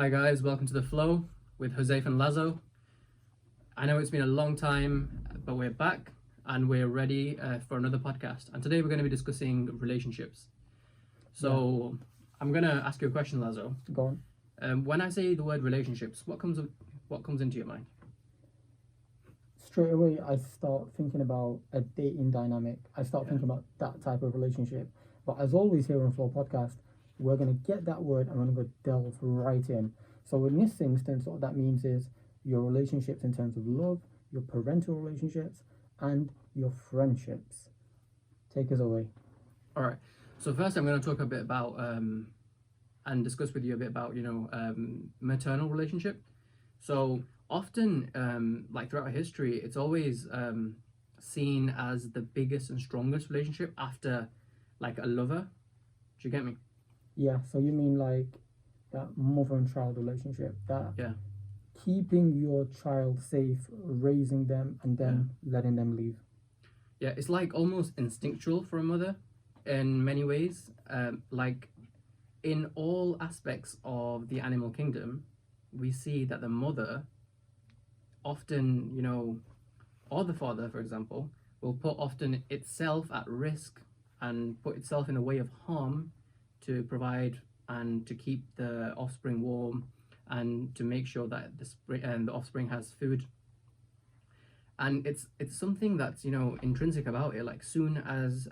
Hi guys, welcome to The Flow with Jose and Lazo. I know it's been a long time, but we're back and we're ready for another podcast. And today we're going to be discussing relationships. So I'm going to ask you a question, Lazo. Go on. When I say the word relationships, what comes into your mind? Straight away, I start thinking about a dating dynamic. I start thinking about that type of relationship. But as always here on Flow Podcast, we're going to get that word and we're going to delve right in. So in this instance, what that means is your relationships in terms of love, your parental relationships, and your friendships. Take us away. All right. So first, I'm going to talk a bit about and discuss with you a bit about maternal relationship. So often, like throughout history, it's always seen as the biggest and strongest relationship after like a lover. Do you get me? Yeah, so you mean like that mother and child relationship, that keeping your child safe, raising them, and then letting them leave. Yeah, it's like almost instinctual for a mother in many ways. Like in all aspects of the animal kingdom, we see that the mother often, or the father, for example, will put often itself at risk and put itself in a way of harm to provide and to keep the offspring warm and to make sure that the offspring has food. And it's something that's intrinsic about it. Like soon as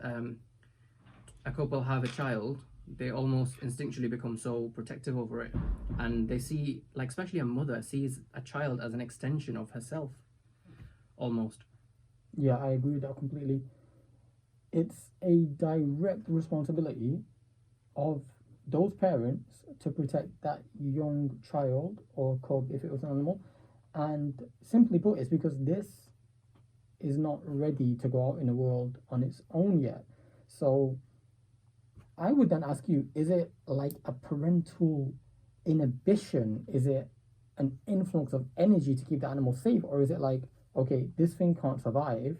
a couple have a child, they almost instinctually become so protective over it, and they see, like especially a mother sees a child as an extension of herself, almost. Yeah, I agree with that completely. It's a direct responsibility of those parents to protect that young child or cub if it was an animal. And simply put, it's because this is not ready to go out in the world on its own yet. So I would then ask you, is it like a parental inhibition? Is it an influx of energy to keep the animal safe? Or is it like, okay, this thing can't survive,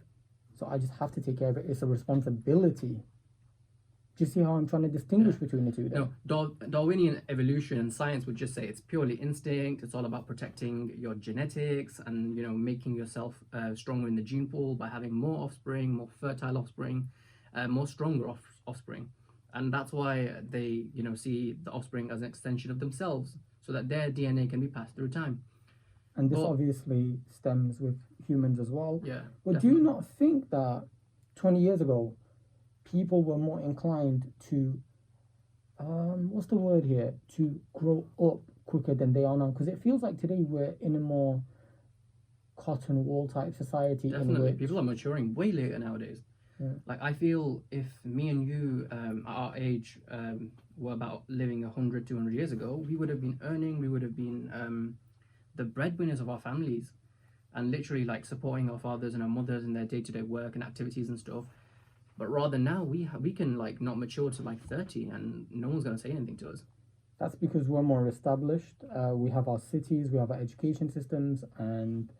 so I just have to take care of it? It's a responsibility. Do you see how I'm trying to distinguish between the two there? No, Darwinian evolution and science would just say it's purely instinct. It's all about protecting your genetics and making yourself stronger in the gene pool by having more offspring, more fertile offspring, more stronger offspring. And that's why they see the offspring as an extension of themselves, so that their DNA can be passed through time. And this obviously stems with humans as well. Yeah. But definitely. do you not think that 20 years ago, people were more inclined to, what's the word here, to grow up quicker than they are now? Because it feels like today we're in a more cotton wool type society. Definitely. People are maturing way later nowadays. Yeah. Like I feel if me and you at our age were about living 100, 200 years ago, we would have been earning, we would have been the breadwinners of our families and literally like supporting our fathers and our mothers in their day-to-day work and activities and stuff. But rather now we can like not mature to like 30 and no one's going to say anything to us. That's because we're more established. We have our cities, we have our education systems, and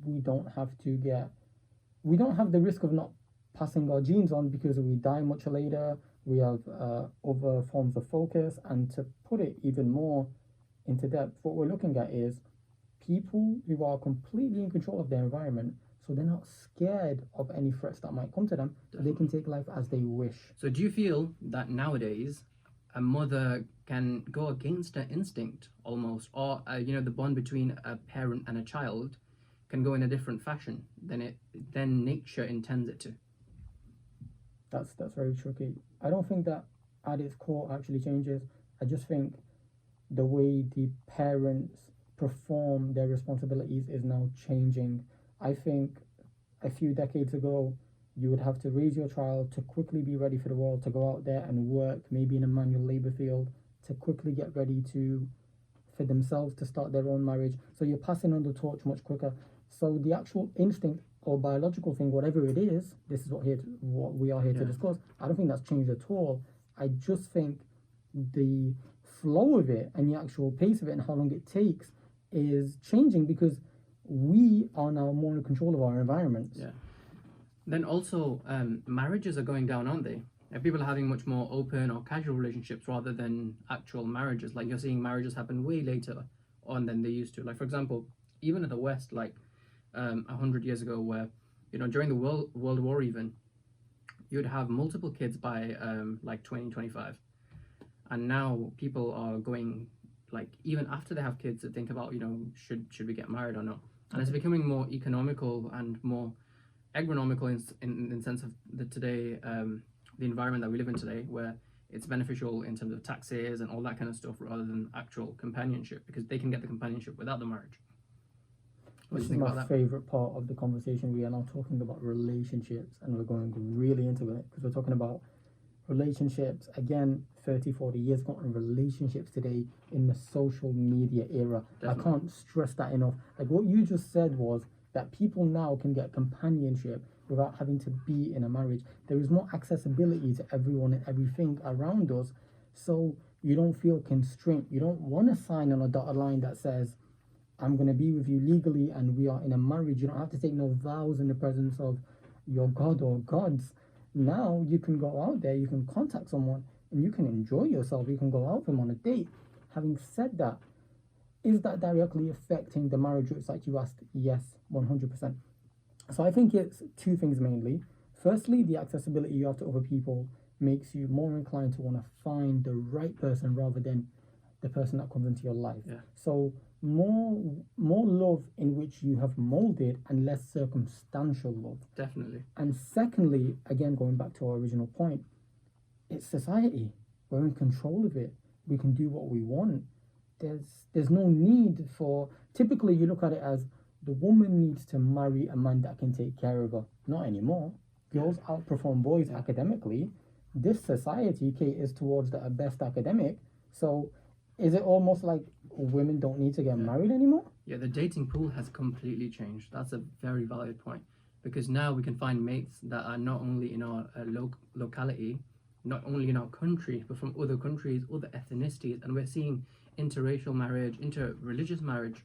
we don't have the risk of not passing our genes on because we die much later. We have other forms of focus, and to put it even more into depth, what we're looking at is people who are completely in control of their environment, so they're not scared of any threats that might come to them. Definitely. They can take life as they wish. So do you feel that nowadays a mother can go against her instinct almost, or the bond between a parent and a child can go in a different fashion than nature intends it to? That's very tricky. I don't think that at its core actually changes. I just think the way the parents perform their responsibilities is now changing. I think a few decades ago, you would have to raise your child to quickly be ready for the world, to go out there and work, maybe in a manual labor field, to quickly get ready for themselves to start their own marriage. So you're passing on the torch much quicker. So the actual instinct or biological thing, whatever it is, this is what we are here to discuss. I don't think that's changed at all. I just think the flow of it and the actual pace of it and how long it takes is changing because we are now more in control of our environments. Yeah. Then also, marriages are going down, aren't they? And people are having much more open or casual relationships rather than actual marriages. Like you're seeing marriages happen way later on than they used to. Like for example, even in the West, like 100 years ago, where during the World War even, you'd have multiple kids by like 2025, and now people are going like even after they have kids to think about should we get married or not, and it's becoming more economical and more agronomical in the sense of today the environment that we live in today, where it's beneficial in terms of taxes and all that kind of stuff rather than actual companionship, because they can get the companionship without the marriage. This is my favorite part of the conversation. We are now talking about relationships, and we're going really into it because we're talking about relationships again 30-40 years ago and relationships today in the social media era. Definitely. I can't stress that enough. Like what you just said was that people now can get companionship without having to be in a marriage. There is more accessibility to everyone and everything around us, so you don't feel constrained. You don't want to sign on a dotted line that says I'm going to be with you legally and we are in a marriage. You don't have to take no vows in the presence of your God or gods. Now you can go out there, you can contact someone and you can enjoy yourself. You can go out with them on a date. Having said that, is that directly affecting the marriage rates like you asked? Yes, 100%. So I think it's two things mainly. Firstly, the accessibility you have to other people makes you more inclined to want to find the right person rather than the person that comes into your life. Yeah. So more love in which you have molded and less circumstantial love. Definitely. And secondly, again going back to our original point, it's society. We're in control of it. We can do what we want. There's no need for, typically you look at it as the woman needs to marry a man that can take care of her. Not anymore. Girls outperform boys academically. This society caters towards the best academic. So is it almost like women don't need to get married anymore? Yeah, the dating pool has completely changed. That's a very valid point, because now we can find mates that are not only in our locality, not only in our country, but from other countries, other ethnicities, and we're seeing interracial marriage, interreligious marriage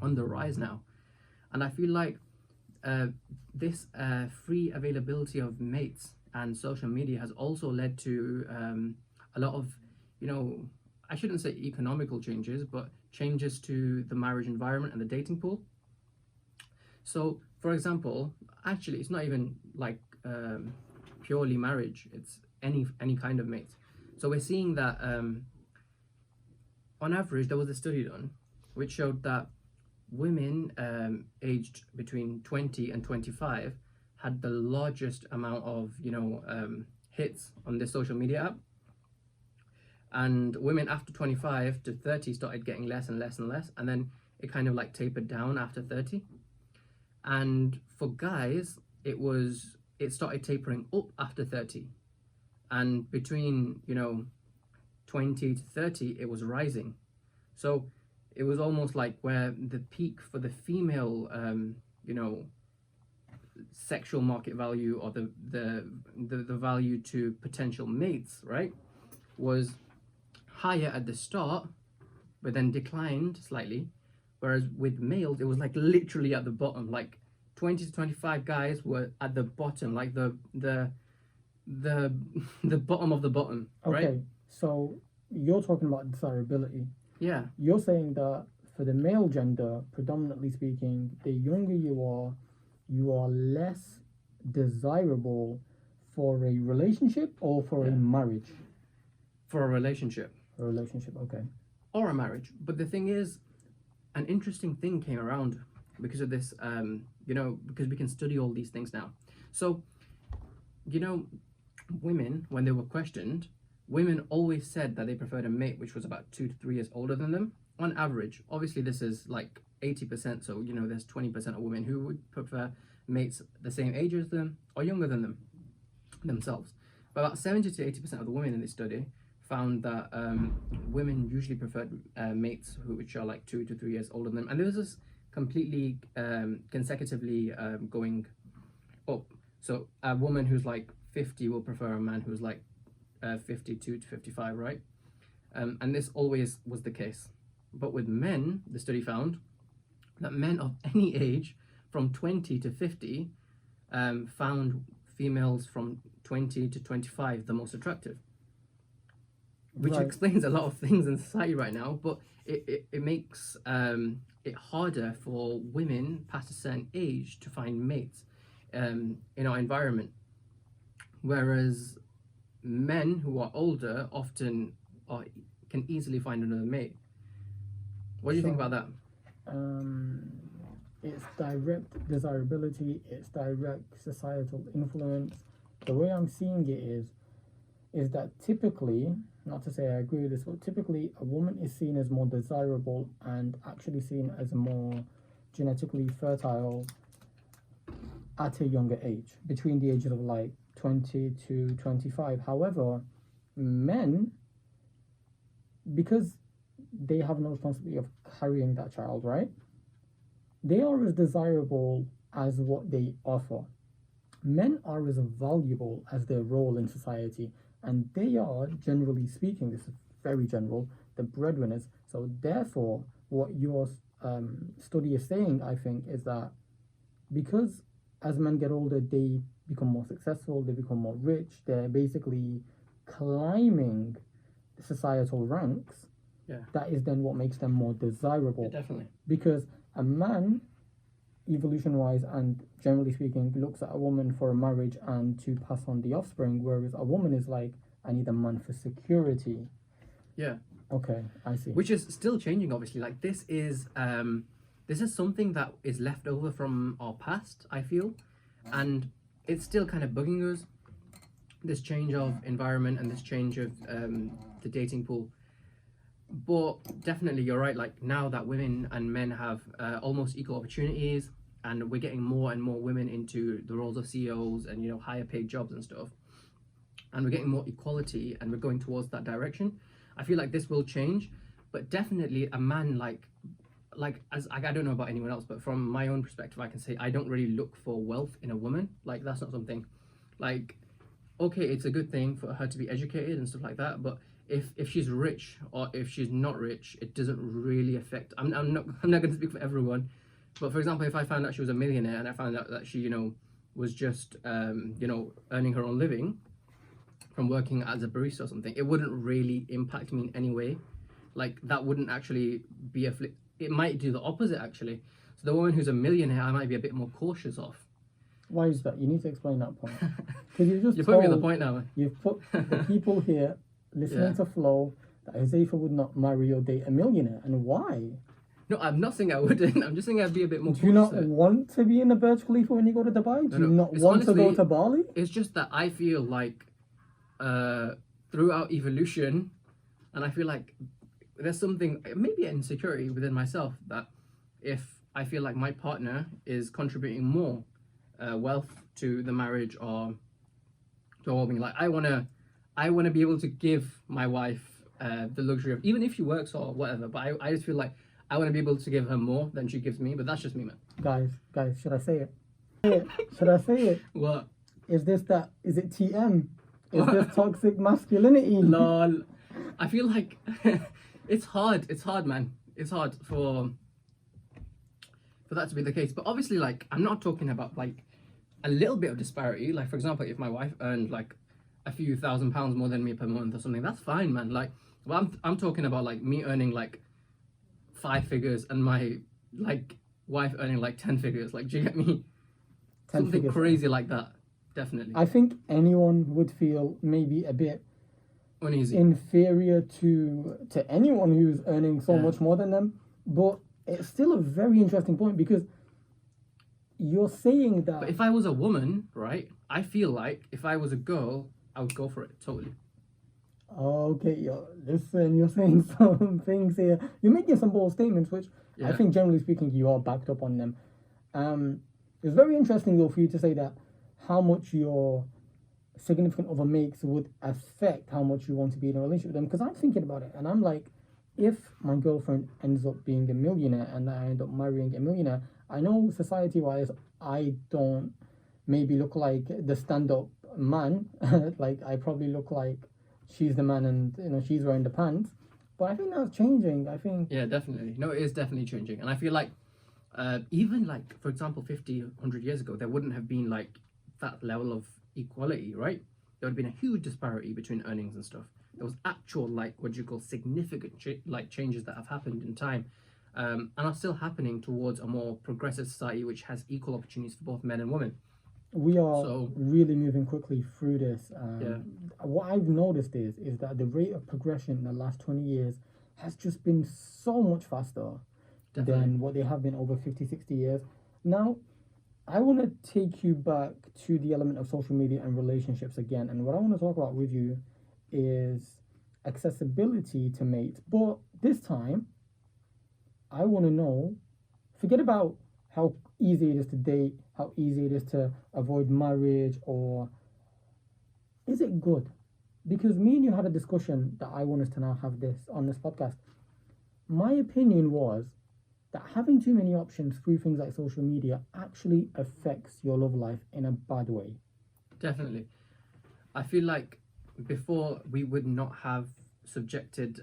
on the rise now. And I feel like this free availability of mates and social media has also led to a lot of, I shouldn't say economical changes, but changes to the marriage environment and the dating pool. So, for example, actually, it's not even like purely marriage. It's any kind of mates. So we're seeing that on average, there was a study done which showed that women aged between 20 and 25 had the largest amount of hits on this social media app, and women after 25 to 30 started getting less and less and less, and then it kind of like tapered down after 30. And for guys, it started tapering up after 30, and between 20 to 30 it was rising. So it was almost like where the peak for the female sexual market value, or the value to potential mates, right, was higher at the start but then declined slightly, whereas with males it was like literally at the bottom. Like 20 to 25 guys were at the bottom, like the bottom of the bottom, right? Okay, so you're talking about desirability. Yeah. You're saying that for the male gender, predominantly speaking, the younger you are less desirable for a relationship or for a marriage? For a relationship. A relationship, okay. Or a marriage. But the thing is, an interesting thing came around because of this, because we can study all these things now. So, women, when they were questioned, women always said that they preferred a mate which was about 2 to 3 years older than them, on average. Obviously, this is like 80%, so there's 20% of women who would prefer mates the same age as them or younger than them themselves. But about 70 to 80% of the women in this study found that women usually preferred mates which are like 2 to 3 years older than them, and this is completely consecutively going up. So a woman who's like 50 will prefer a man who's like 52 to 55, right? And this always was the case. But with men, the study found that men of any age from 20 to 50 found females from 20 to 25 the most attractive, which Right. explains a lot of things in society right now. But it makes it harder for women past a certain age to find mates in our environment, whereas men who are older often can easily find another mate. What do you think Sure. about that? It's direct desirability, it's direct societal influence. The way I'm seeing it is that typically, not to say I agree with this, but typically a woman is seen as more desirable and actually seen as more genetically fertile at a younger age, between the ages of like 20 to 25. However, men, because they have no responsibility of carrying that child, right? They are as desirable as what they offer. Men are as valuable as their role in society, and they are, generally speaking, this is very general, the breadwinners. So, therefore, what your study is saying, I think, is that because as men get older, they become more successful, they become more rich, they're basically climbing the societal ranks. Yeah. That is then what makes them more desirable. Yeah, definitely. Because a man, evolution wise and generally speaking, looks at a woman for a marriage and to pass on the offspring, whereas a woman is like, I need a man for security. Yeah. Okay, I see. Which is still changing, obviously. Like this is something that is left over from our past, I feel, and it's still kind of bugging us. This change of environment and this change of the dating pool. But definitely, you're right. Like now that women and men have almost equal opportunities, and we're getting more and more women into the roles of CEOs and higher paid jobs and stuff, and we're getting more equality, and we're going towards that direction. I feel like this will change, but definitely a man like as I don't know about anyone else, but from my own perspective, I can say I don't really look for wealth in a woman. Like that's not something, like, okay, it's a good thing for her to be educated and stuff like that, but if she's rich or if she's not rich, it doesn't really affect. I'm not going to speak for everyone, but for example, if I found out she was a millionaire and I found out that she was just earning her own living from working as a barista or something, it wouldn't really impact me in any way. Like that wouldn't actually be it might do the opposite actually. So the woman who's a millionaire, I might be a bit more cautious of. Why is that? You need to explain that point. Because You're putting me on the point now. You've put the people here listening Yeah. to Flo that Huzaifa would not marry or date a millionaire, and why? No, I'm not saying I wouldn't. I'm just saying I'd be a bit more Do you not cautious. want to be in the Burj Khalifa when you go to Dubai? Do you not It's want to go honestly- to Bali? It's just that I feel like throughout evolution, and I feel like there's something, maybe an insecurity within myself, that if I feel like my partner is contributing more wealth to the marriage or to all being like, I wanna be able to give my wife the luxury of, even if she works or whatever, but I just feel like I want to be able to give her more than she gives me. But that's just me, man. Guys, should I say it? Should I say it? What? Is it TM? Is this toxic masculinity? Lol. I feel like it's hard, man. It's hard for that to be the case. But obviously, like, I'm not talking about like a little bit of disparity. Like, for example, if my wife earned like a few £1,000s more than me per month or something, that's fine, man. Like, well, I'm talking about like me earning like 5 figures and my like wife earning like 10 figures. Like, do you get me? 10 Something figures. crazy like that. Definitely. I think anyone would feel maybe a bit Uneasy. inferior to anyone who's earning so Yeah. much more than them. But it's still a very interesting point because you're saying that. But if I was a woman, right, I feel like if I was a girl, I would go for it totally. Okay, listen, you're saying some things here. You're making some bold statements, which I Yeah. think, generally speaking, you are backed up on them. It's very interesting, though, for you to say that how much your significant other makes would affect how much you want to be in a relationship with them. Because I'm thinking about it, and I'm like, if my girlfriend ends up being a millionaire and I end up marrying a millionaire, I know society-wise, I don't maybe look like the stand-up man. Like, I probably look like she's the man and she's wearing the pants. But I think that's changing. I think Yeah, definitely. No, it is definitely changing. And I feel like even like, for example, 50, 100 years ago, there wouldn't have been like that level of equality, right, there would have been a huge disparity between earnings and stuff. There was actual, like, what do you call, significant changes that have happened in time, and are still happening towards a more progressive society which has equal opportunities for both men and women. We are So really moving quickly through this. yeah, What I've noticed is that the rate of progression in the last 20 years has just been so much faster definitely. than what they have been over 50, 60 years. Now, I want to take you back to the element of social media and relationships again. And what I want to talk about with you is accessibility to mates. But this time, I want to know, forget about how easy it is to date, how easy it is to avoid marriage, or is it good? Because me and you had a discussion that I want us to now have this on this podcast. My opinion was that having too many options through things like social media actually affects your love life in a bad way. Definitely. I feel like before we would not have subjected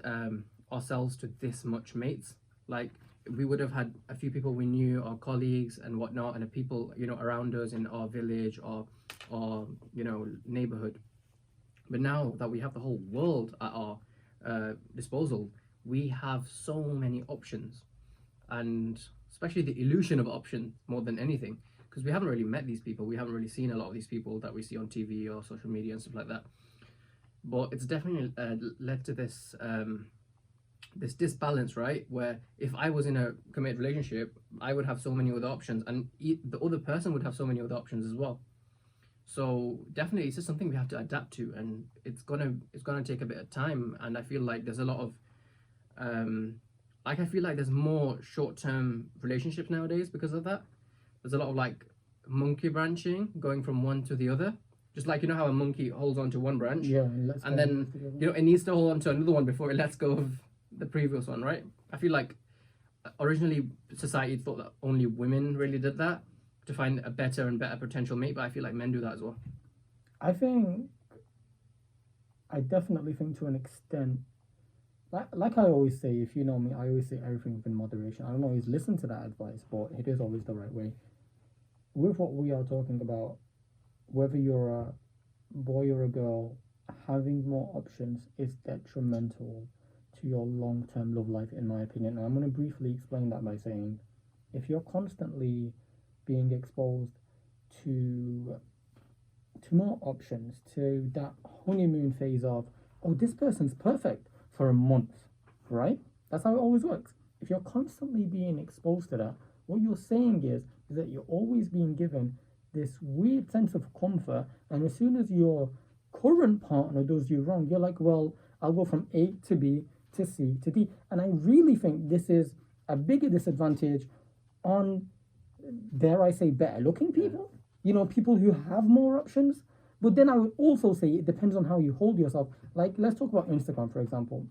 ourselves to this much mates. Like, we would have had a few people we knew, our colleagues and whatnot, and the people, you know, around us in our village or you know, neighborhood. But now that we have the whole world at our disposal, we have so many options, and especially the illusion of option more than anything, because we haven't really met these people. We haven't really seen a lot of these people that we see on TV or social media and stuff like that. But it's definitely led to this this disbalance, right? Where if I was in a committed relationship, I would have so many other options, and the other person would have so many other options as well. So definitely, it's just something we have to adapt to, and it's gonna take a bit of time. And I feel like there's a lot of I feel like there's more short-term relationships nowadays because of that. There's a lot of like monkey branching, going from one to the other. Just like, you know how a monkey holds on to one branch, Yeah, and let's and go then together. you know it needs to hold on to another one before it lets go of the previous one, right? I feel like originally society thought that only women really did that to find a better and better potential mate, but I feel like men do that as well. I think, I definitely think to an extent, like I always say, if you know me, I always say everything within moderation. I don't always listen to that advice, but it is always the right way. With what we are talking about, whether you're a boy or a girl, having more options is detrimental to your long term love life, in my opinion. And I'm going to briefly explain that by saying, if you're constantly being exposed to more options, to that honeymoon phase of, oh, this person's perfect for a month, right? That's how it always works. If you're constantly being exposed to that, what you're saying is that you're always being given this weird sense of comfort, and as soon as your current partner does you wrong, you're like, well, I'll go from A to B to C to D. And I really think this is a bigger disadvantage on, dare I say, better looking people, you know, people who have more options. But then I would also say it depends on how you hold yourself. Like, let's talk about Instagram, for example.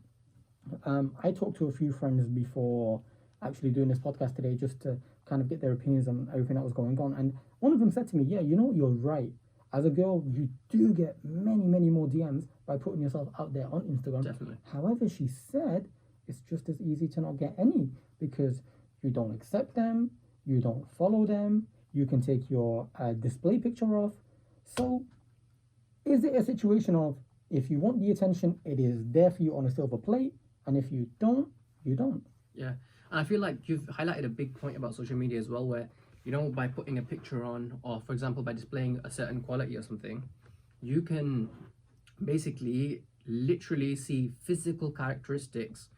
I talked to a few friends before actually doing this podcast today, just to kind of get their opinions on everything that was going on. And one of them said to me, yeah, you know, you're right. As a girl, you do get many, many more DMs by putting yourself out there on Instagram. Definitely. However, she said it's just as easy to not get any, because you don't accept them, you don't follow them, you can take your display picture off. So, is it a situation of, if you want the attention, it is there for you on a silver plate, and if you don't, you don't? Yeah, and I feel like you've highlighted a big point about social media as well, where, you know, by putting a picture on, or for example by displaying a certain quality or something, you can basically literally see physical characteristics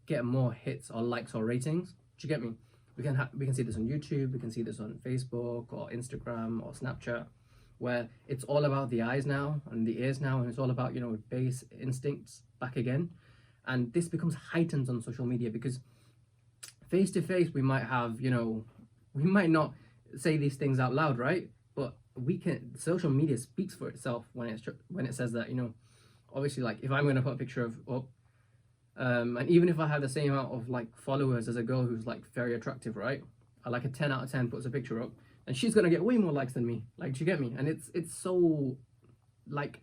get more hits or likes or ratings. Do you get me? We can see this on YouTube, we can see this on Facebook or Instagram or Snapchat, where it's all about the eyes now and the ears now, and it's all about, you know, base instincts back again. And this becomes heightened on social media, because face to face we might have, you know, we might not say these things out loud, right? But we can, social media speaks for itself when it says that, you know, obviously, like, if I'm going to put a picture of and even if I have the same amount of like followers as a girl who's like very attractive, right? I like a 10 out of 10 puts a picture up, and she's gonna get way more likes than me. Like, do you get me? And it's so, like,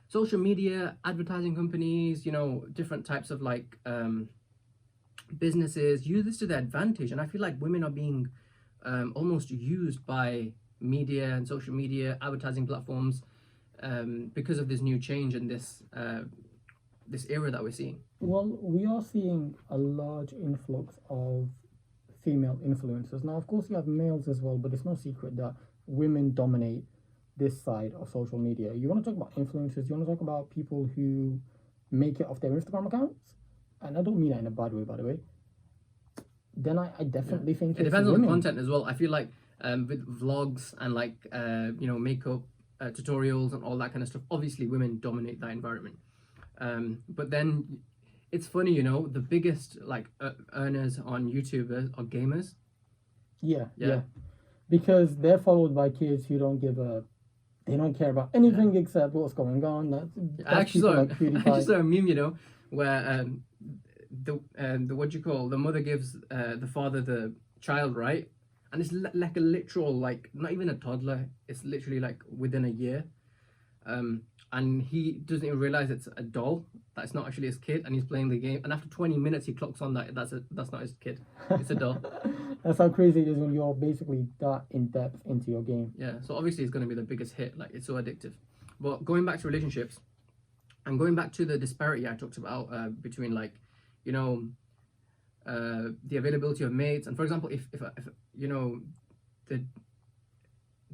social media, advertising companies, you know, different types of like businesses use this to their advantage, and I feel like women are being almost used by media and social media advertising platforms because of this new change and this era that we're seeing. Well, we are seeing a large influx of female influencers. Now, of course, you have males as well, but it's no secret that women dominate this side of social media. You want to talk about influencers, you want to talk about people who make it off their Instagram accounts, and I don't mean that in a bad way, by the way. Then I definitely think It it's depends on women. the content as well. I feel like with vlogs and like makeup tutorials and all that kind of stuff, obviously women dominate that environment. But then it's funny, the biggest like earners on YouTube are gamers. Yeah. Because they're followed by kids who they don't care about anything except what's going on. That's I actually people saw, like PewDiePie. I just saw a meme, where the what do you call, the mother gives the father the child, right? And it's like a literal, like not even a toddler. It's literally like within a year, and he doesn't even realize it's a doll. That's not actually his kid, and he's playing the game. And after 20 minutes, he clocks on that that's not his kid. It's a doll. That's how crazy it is when you're basically that in depth into your game. Yeah. So obviously, it's going to be the biggest hit. Like it's so addictive. But going back to relationships, and going back to the disparity I talked about between like, the availability of mates, and for example, if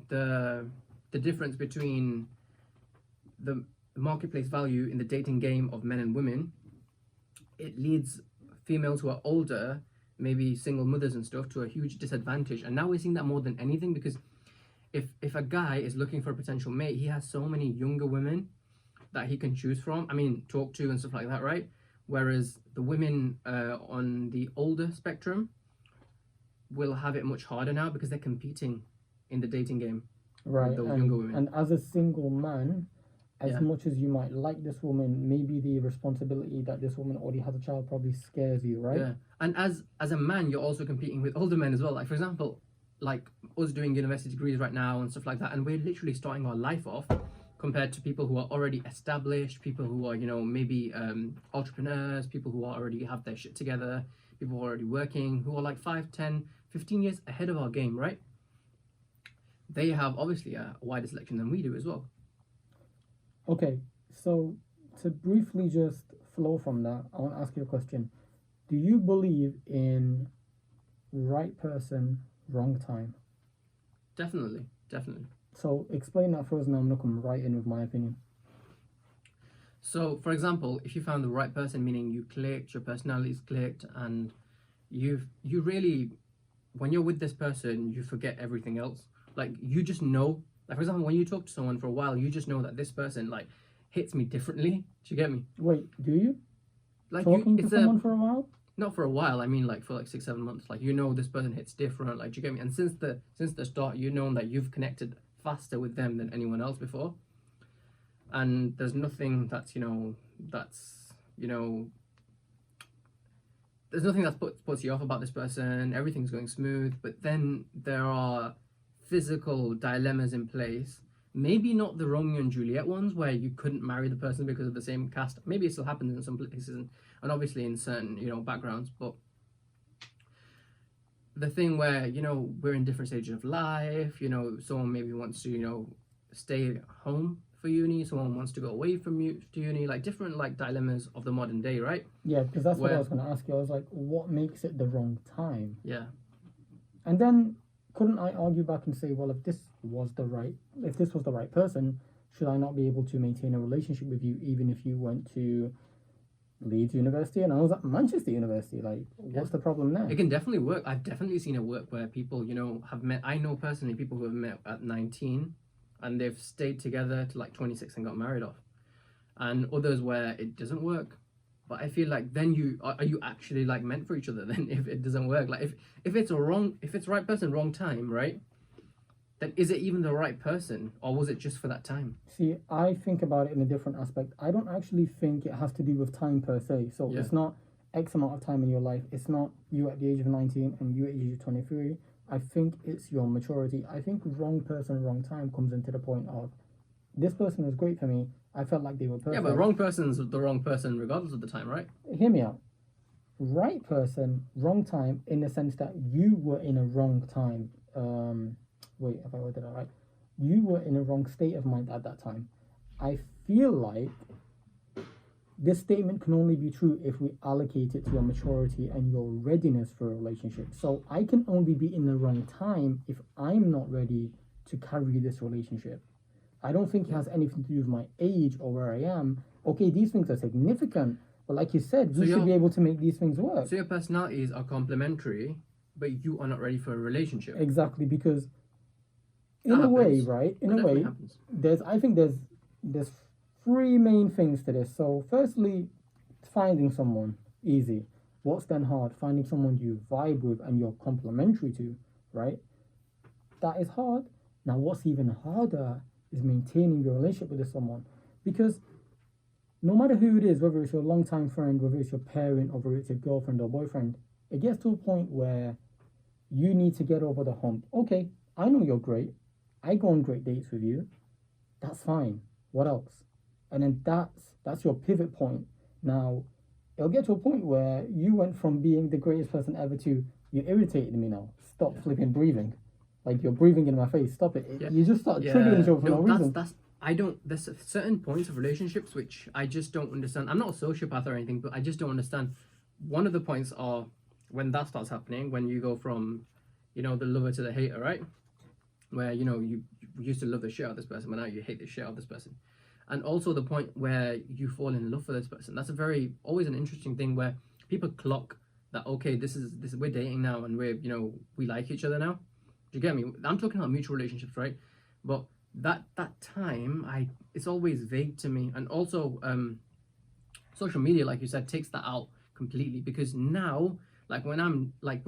the the difference between the marketplace value in the dating game of men and women, it leads females who are older, maybe single mothers and stuff, to a huge disadvantage. And now we're seeing that more than anything, because if a guy is looking for a potential mate, he has so many younger women that he can choose from. I mean, talk to and stuff like that, right? Whereas the women on the older spectrum will have it much harder now because they're competing in the dating game Right. with those younger women. And as a single man, as Yeah. much as you might like this woman, maybe the responsibility that this woman already has a child probably scares you, right? Yeah, and as a man, you're also competing with older men as well. Like for example, like us doing university degrees right now and stuff like that, and we're literally starting our life off compared to people who are already established, people who are maybe entrepreneurs, people who already have their shit together, people who are already working, who are like 5, 10, 15 years ahead of our game, right? They have obviously a wider selection than we do as well. Okay, so to briefly just flow from that, I want to ask you a question. Do you believe in right person, wrong time? Definitely. So explain that for us, and I'm gonna come right in with my opinion. So, for example, if you found the right person, meaning you clicked, your personalities clicked, and you really, when you're with this person, you forget everything else. Like you just know. Like for example, when you talk to someone for a while, you just know that this person like hits me differently. Do you get me? Wait, do you? Like Talking to it's someone for a while? not for a while. I mean, like for like 6, 7 months. Like this person hits different. Like do you get me? And since the start, you know that you've connected faster with them than anyone else before. And there's nothing that's there's nothing that puts you off about this person. Everything's going smooth, but then there are physical dilemmas in place. Maybe not the Romeo and Juliet ones where you couldn't marry the person because of the same cast. Maybe it still happens in some places, and obviously in certain backgrounds. But the thing where we're in different stages of life. Someone maybe wants to stay home for uni. Someone wants to go away from uni. Like different like dilemmas of the modern day, right? Yeah, because that's what I was gonna ask you. I was like, what makes it the wrong time? Yeah. And then couldn't I argue back and say, well, if this was the right person, should I not be able to maintain a relationship with you even if you went to Leeds University and I was at Manchester University? Like, what's the problem there? It can definitely work. I've definitely seen it work where people, have met. I know personally people who have met at 19 and they've stayed together to like 26 and got married off. And others where it doesn't work. But I feel like then are you actually like meant for each other then if it doesn't work? Like if it's right person, wrong time, right? Then is it even the right person, or was it just for that time? See, I think about it in a different aspect. I don't actually think it has to do with time per se. So it's not X amount of time in your life. It's not you at the age of 19 and you at the age of 23. I think it's your maturity. I think wrong person, wrong time comes into the point of this person was great for me. I felt like they were perfect. Yeah, but wrong person's the wrong person regardless of the time, right? Hear me out. Right person, wrong time, in the sense that you were in a wrong time. Wait, have I worded that right? You were in a wrong state of mind at that time. I feel like this statement can only be true if we allocate it to your maturity and your readiness for a relationship. So I can only be in the wrong time if I'm not ready to carry this relationship. I don't think it has anything to do with my age or where I am. Okay, these things are significant, but like you said, we should be able to make these things work. So your personalities are complementary, but you are not ready for a relationship. Exactly, because in a way, right? In a way, I think there's three main things to this. So firstly, finding someone, easy. What's then hard? Finding someone you vibe with and you're complementary to, right? That is hard. Now what's even harder is maintaining your relationship with someone, because no matter who it is, whether it's your longtime friend, whether it's your parent, or whether it's your girlfriend or boyfriend, it gets to a point where you need to get over the hump. Okay, I know you're great. I go on great dates with you. That's fine. What else? And then that's your pivot point. Now, it'll get to a point where you went from being the greatest person ever to you're irritating me now. Stop flipping breathing. Like you're breathing in my face. Stop it. You just start triggering yourself for no reason. There's certain points of relationships which I just don't understand. I'm not a sociopath or anything, but I just don't understand. One of the points are when that starts happening, when you go from, the lover to the hater, right? Where, you used to love the shit out of this person, but now you hate the shit out of this person. And also the point where you fall in love with this person. That's always an interesting thing where people clock that, okay, this is we're dating now and we like each other now. Do you get me? I'm talking about mutual relationships, right? But that time, it's always vague to me. And also, social media, like you said, takes that out completely, because now, like when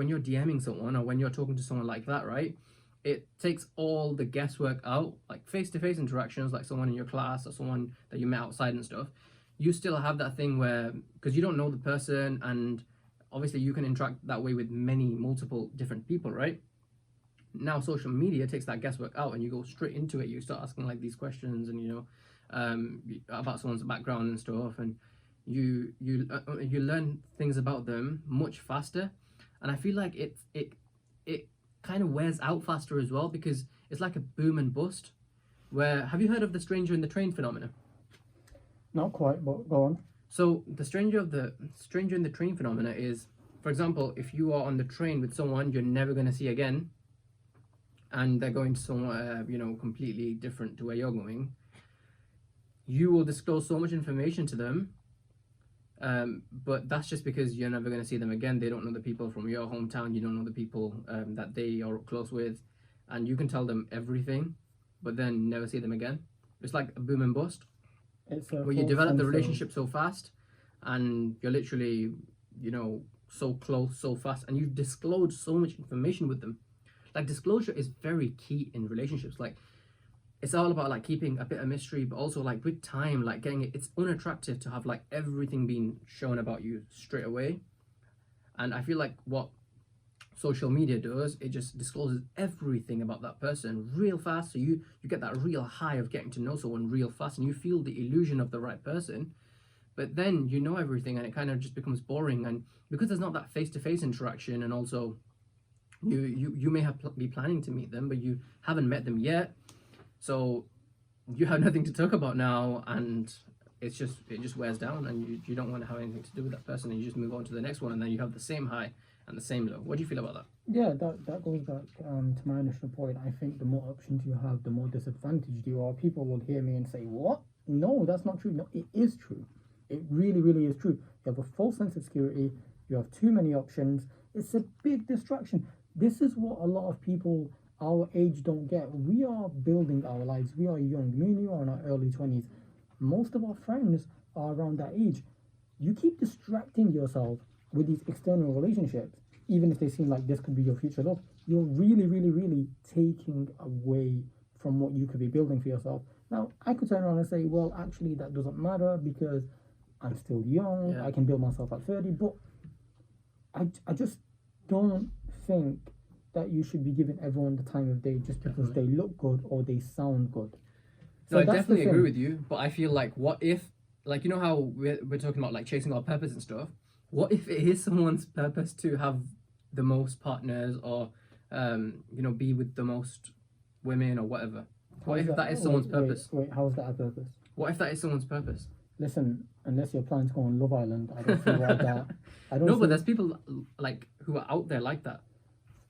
you're DMing someone or when you're talking to someone like that, right? It takes all the guesswork out. Like face-to-face interactions, like someone in your class or someone that you met outside and stuff, you still have that thing where, because you don't know the person, and obviously you can interact that way with multiple different people, right? Now social media takes that guesswork out and you go straight into it. You start asking like these questions and about someone's background and stuff, and you learn things about them much faster. And I feel like it kind of wears out faster as well, because it's like a boom and bust. Where, have you heard of the stranger in the train phenomenon? Not quite, but go on. So the stranger in the train phenomena is, for example, if you are on the train with someone you're never going to see again, and they're going to somewhere completely different to where you're going, you will disclose so much information to them, but that's just because you're never going to see them again. They don't know the people from your hometown. You don't know the people that they are close with, and you can tell them everything, but then never see them again. It's like a boom and bust, where you develop the relationship so fast, and you're literally, so close so fast, and you've disclosed so much information with them. Like, disclosure is very key in relationships. Like, it's all about like keeping a bit of mystery, but also like with time, like it's unattractive to have like everything being shown about you straight away. And I feel like what social media does, it just discloses everything about that person real fast. So you get that real high of getting to know someone real fast, and you feel the illusion of the right person. But then you know everything, and it kind of just becomes boring. And because there's not that face-to-face interaction, and also you may be planning to meet them, but you haven't met them yet, so you have nothing to talk about now, and it just wears down, and you don't want to have anything to do with that person, and you just move on to the next one, and then you have the same high and the same low. What do you feel about that? Yeah, that goes back to my initial point. I think the more options you have, the more disadvantaged you are. People will hear me and say, what? No, that's not true. No, it is true. It really, really is true. You have a false sense of security. You have too many options. It's a big distraction. This is what a lot of people our age don't get. We are building our lives. We are young. Me and you are in our early 20s. Most of our friends are around that age. You keep distracting yourself with these external relationships, even if they seem like this could be your future love. You're really, really, really taking away from what you could be building for yourself. Now, I could turn around and say, well, actually, that doesn't matter because I'm still young. Yeah. I can build myself at 30. But I just don't think that you should be giving everyone the time of day just because they look good or they sound good. So no, I definitely agree with you, but I feel like, what if, like, you know how we're talking about like chasing our purpose and stuff? What if it is someone's purpose to have the most partners, or be with the most women or whatever? What if that is someone's purpose? Wait, how is that a purpose? What if that is someone's purpose? Listen, unless you're planning to go on Love Island, I don't see why that. I don't. No, see, but there's people like who are out there like that.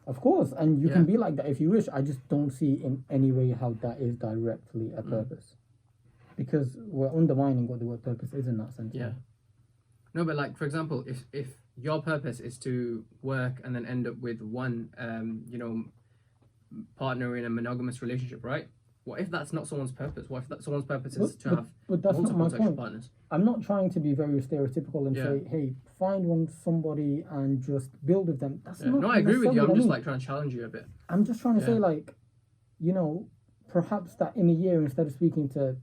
Of course, and you Yeah. can be like that if you wish. I just don't see in any way how that is directly a purpose, because we're undermining what the word purpose is in that sense. Yeah. No, but like for example, if your purpose is to work and then end up with one partner in a monogamous relationship, right? What if that's not someone's purpose? What if that someone's purpose is to have But that's not multiple my sexual point. partners? I'm not trying to be very stereotypical and Yeah. say, hey, find somebody and just build with them. That's Yeah. not. No, I agree with you. necessarily I'm what I just mean. like trying to challenge you a bit. I'm just trying to say, Yeah. like, perhaps that in a year, instead of speaking to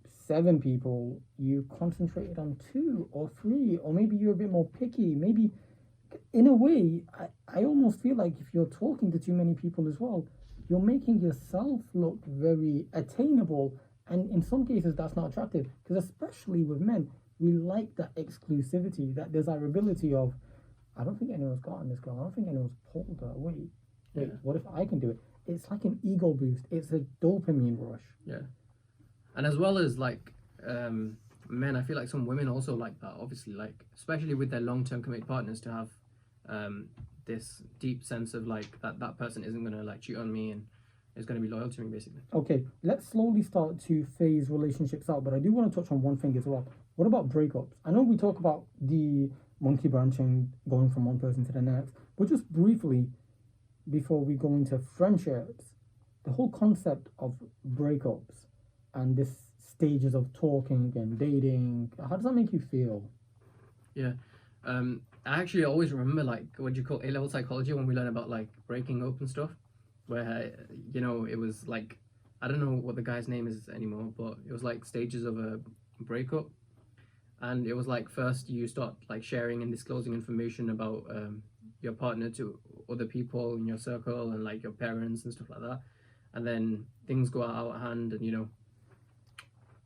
7 people, you concentrated on 2 or 3, or maybe you're a bit more picky. Maybe, in a way, I almost feel like if you're talking to too many people as well, you're making yourself look very attainable, and in some cases that's not attractive, because especially with men, we like that exclusivity, that desirability of, I don't think anyone's gotten this girl, I don't think anyone's pulled her. Wait, Yeah. what if I can do it? It's like an ego boost. It's a dopamine rush. Yeah. And as well as like men, I feel like some women also like that, obviously, like especially with their long-term committed partners, to have this deep sense of like that person isn't gonna like cheat on me and is gonna be loyal to me, basically. Okay, let's slowly start to phase relationships out, but I do want to touch on one thing as well. What about breakups? I know we talk about the monkey branching, going from one person to the next, but just briefly, before we go into friendships, the whole concept of breakups and this stages of talking and dating, how does that make you feel? Yeah. I actually always remember like what do you call A-level psychology when we learn about like breaking up and stuff, where it was like I don't know what the guy's name is anymore, but it was like stages of a breakup, and it was like first you start like sharing and disclosing information about your partner to other people in your circle and like your parents and stuff like that, and then things go out of hand and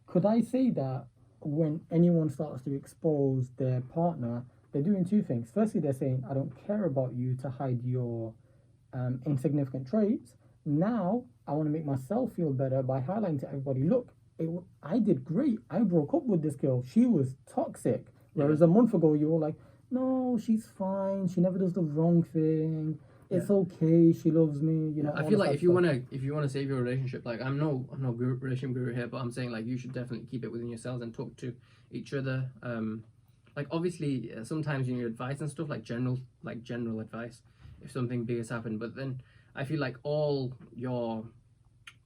Could I say that when anyone starts to expose their partner, they're doing 2 things. Firstly, they're saying, I don't care about you to hide your insignificant traits. Now, I want to make myself feel better by highlighting to everybody, look, I did great. I broke up with this girl. She was toxic. Whereas a month ago, you were like, no, she's fine. She never does the wrong thing. It's okay. She loves me. I feel like if you wanna save your relationship, like I'm no relationship guru here, but I'm saying like you should definitely keep it within yourselves and talk to each other. Like obviously sometimes you need advice and stuff, like general advice if something big has happened. But then I feel like all your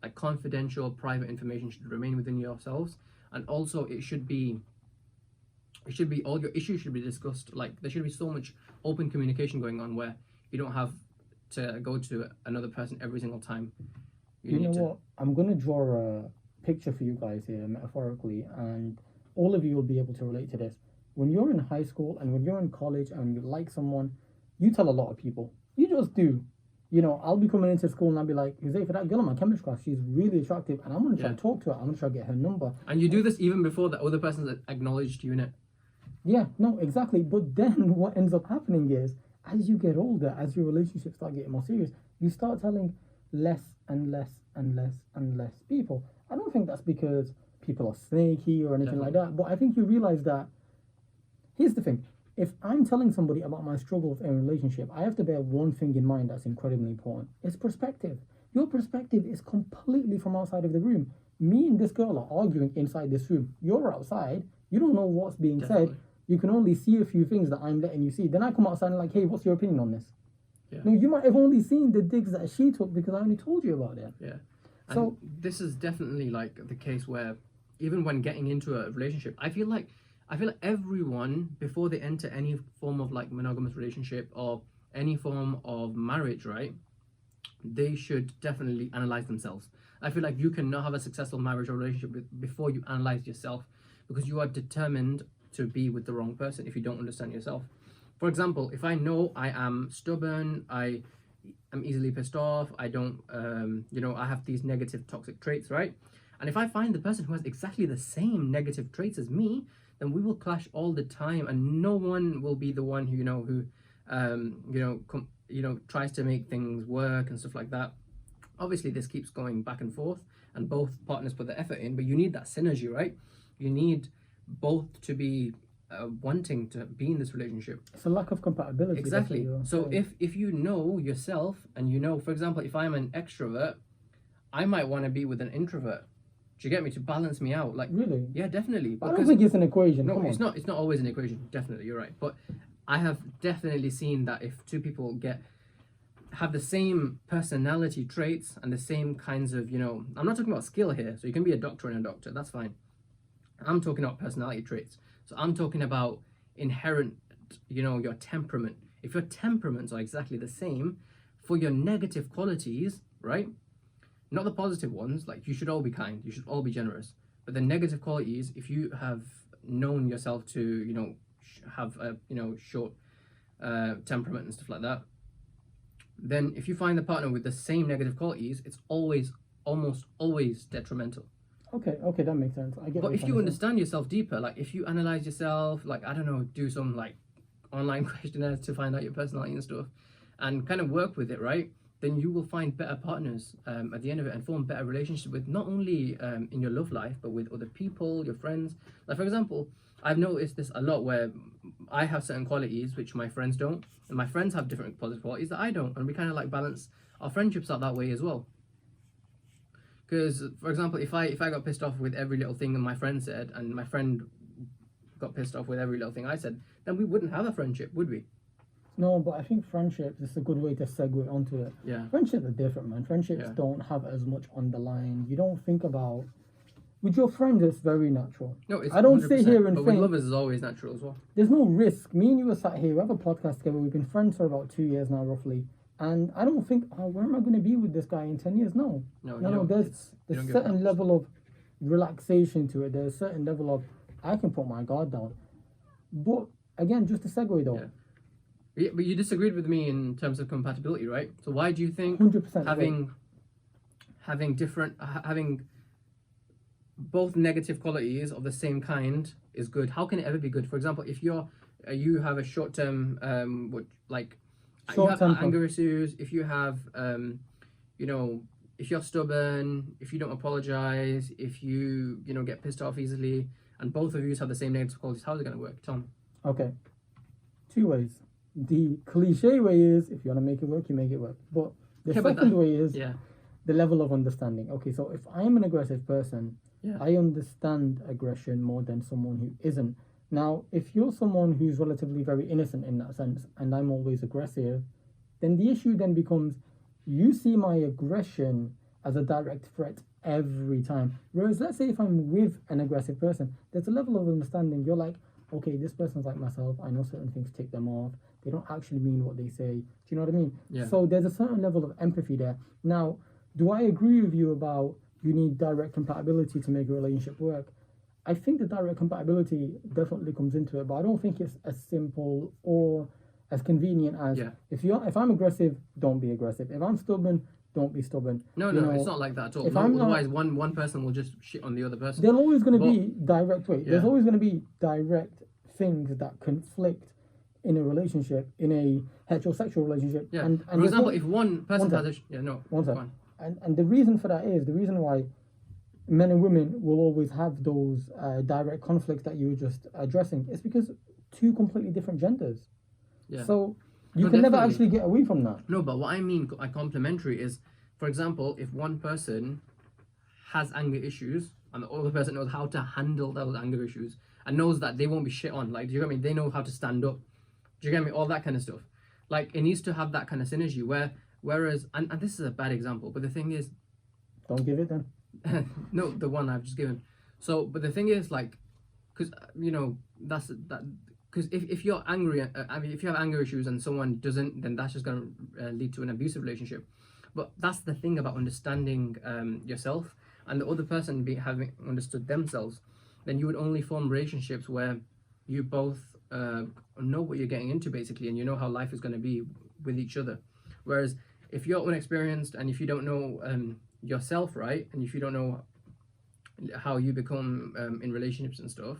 like confidential private information should remain within yourselves, and also it should be all your issues should be discussed. Like there should be so much open communication going on where you don't have to go to another person every single time. You know what? I'm going to draw a picture for you guys here, metaphorically, and all of you will be able to relate to this. When you're in high school and when you're in college and you like someone, you tell a lot of people. You just do. I'll be coming into school and I'll be like, Jose, for that girl in my chemistry class, she's really attractive, and I'm going to try to talk to her. I'm going to try to get her number. And you do this even before the other person's acknowledged you in it. Yeah, no, exactly. But then what ends up happening is, as you get older, as your relationships start getting more serious, you start telling less and less and less and less people. I don't think that's because people are snaky or anything like that, but I think you realize that, here's the thing, if I'm telling somebody about my struggles in a relationship, I have to bear one thing in mind that's incredibly important. It's perspective. Your perspective is completely from outside of the room. Me and this girl are arguing inside this room. You're outside. You don't know what's being said. You can only see a few things that I'm letting you see. Then I come outside and like, hey, what's your opinion on this? Yeah. No, you might have only seen the digs that she took because I only told you about it. Yeah. And so this is definitely like the case where even when getting into a relationship, I feel like everyone, before they enter any form of like monogamous relationship or any form of marriage, right, they should definitely analyze themselves. I feel like you cannot have a successful marriage or relationship before you analyze yourself, because you are determined to be with the wrong person if you don't understand yourself. For example, if I know I am stubborn, I am easily pissed off, I don't I have these negative toxic traits, right? And if I find the person who has exactly the same negative traits as me, then we will clash all the time, and no one will be the one who tries to make things work and stuff like that. Obviously, this keeps going back and forth, and both partners put the effort in, but you need that synergy, right? You need both to be wanting to be in this relationship. It's a lack of compatibility. that's what Exactly. you're So saying. if you know yourself, and you know, for example, if I'm an extrovert, I might want to be with an introvert. Do you get me? To balance me out, like, Really? yeah, definitely. I don't think it's an equation. No, Come it's on. not. It's not always an equation. Definitely, you're right. But I have definitely seen that if two people have the same personality traits and the same kinds of, I'm not talking about skill here. So you can be a doctor and a doctor. That's fine. I'm talking about personality traits. So I'm talking about inherent, your temperament. If your temperaments are exactly the same, for your negative qualities, right? Not the positive ones, like you should all be kind, you should all be generous. But the negative qualities, if you have known yourself to, have a, short temperament and stuff like that, then if you find the partner with the same negative qualities, it's almost always detrimental. Okay, that makes sense. I get. But what if you're you trying to say. understand yourself deeper, like if you analyze yourself, like, I don't know, do some like online questionnaires to find out your personality and stuff, and kind of work with it, right? Then you will find better partners at the end of it, and form better relationships with not only in your love life, but with other people, your friends. Like, for example, I've noticed this a lot where I have certain qualities which my friends don't, and my friends have different positive qualities that I don't, and we kind of like balance our friendships out that way as well. Because, for example, if I got pissed off with every little thing that my friend said, and my friend got pissed off with every little thing I said, then we wouldn't have a friendship, would we? No, but I think friendships is a good way to segue onto it. Yeah. Friendships are different, man. Friendships Yeah. don't have as much on the line. You don't think about. With your friends, it's very natural. No, it's I don't 100%, sit here and but with think lovers is always natural as well. there's no risk. Me and you are sat here. We have a podcast together. We've been friends for about 2 years now, roughly. And I don't think, where am I going to be with this guy in 10 years? No. No, There's you don't a get certain that. level of relaxation to it. There's a certain level of, I can put my guard down. But again, just to segue though, Yeah. Yeah, but you disagreed with me in terms of compatibility, right? So why do you think 100% having both negative qualities of the same kind is good? How can it ever be good? For example, if you have a short-term you Short have temper. anger issues, if you have if you're stubborn, if you don't apologize, if you get pissed off easily, and both of you have the same negative qualities, how's it going to work, Tom? Okay. 2 ways. The cliche way is if you want to make it work, you make it work. But the Yeah, but second way is Yeah. the level of understanding. Okay, so if I'm an aggressive person, Yeah. I understand aggression more than someone who isn't. Now, if you're someone who's relatively very innocent in that sense, and I'm always aggressive, then the issue then becomes you see my aggression as a direct threat every time. Whereas, let's say if I'm with an aggressive person, there's a level of understanding. You're like, okay, this person's like myself. I know certain things tick them off. They don't actually mean what they say. Do you know what I mean? Yeah. So there's a certain level of empathy there. Now, do I agree with you about you need direct compatibility to make a relationship work? I think the direct compatibility definitely comes into it, but I don't think it's as simple or as convenient as Yeah. if I'm aggressive, don't be aggressive. If I'm stubborn, don't be stubborn. No, You know, it's not like that at all. if No, I'm not- otherwise, one person will just shit on the other person. There's always going to But- be direct way. There's Yeah. always going to be direct things that conflict in a relationship, in a heterosexual relationship. Yeah. And For there's example, no- if one person One has One go sec. on. And the reason for that is the reason why men and women will always have those direct conflicts that you were just addressing. It's because two completely different genders. Yeah. So you No, can never definitely. actually get away from that. No, but what I mean by complementary is, for example, if one person has anger issues and the other person knows how to handle those anger issues and knows that they won't be shit on, like, do you get me? They know how to stand up. Do you get me? All that kind of stuff. Like, it needs to have that kind of synergy whereas, and this is a bad example, but the thing is, Don't give it then. no, the one I've just given. So, but the thing is, like, because that's that. Because if you're angry, if you have anger issues and someone doesn't, then that's just going to lead to an abusive relationship. But that's the thing about understanding yourself and the other person having understood themselves. Then you would only form relationships where you both know what you're getting into, basically, and you know how life is going to be with each other. Whereas if you're unexperienced and if you don't know yourself, right, and if you don't know how you become in relationships and stuff,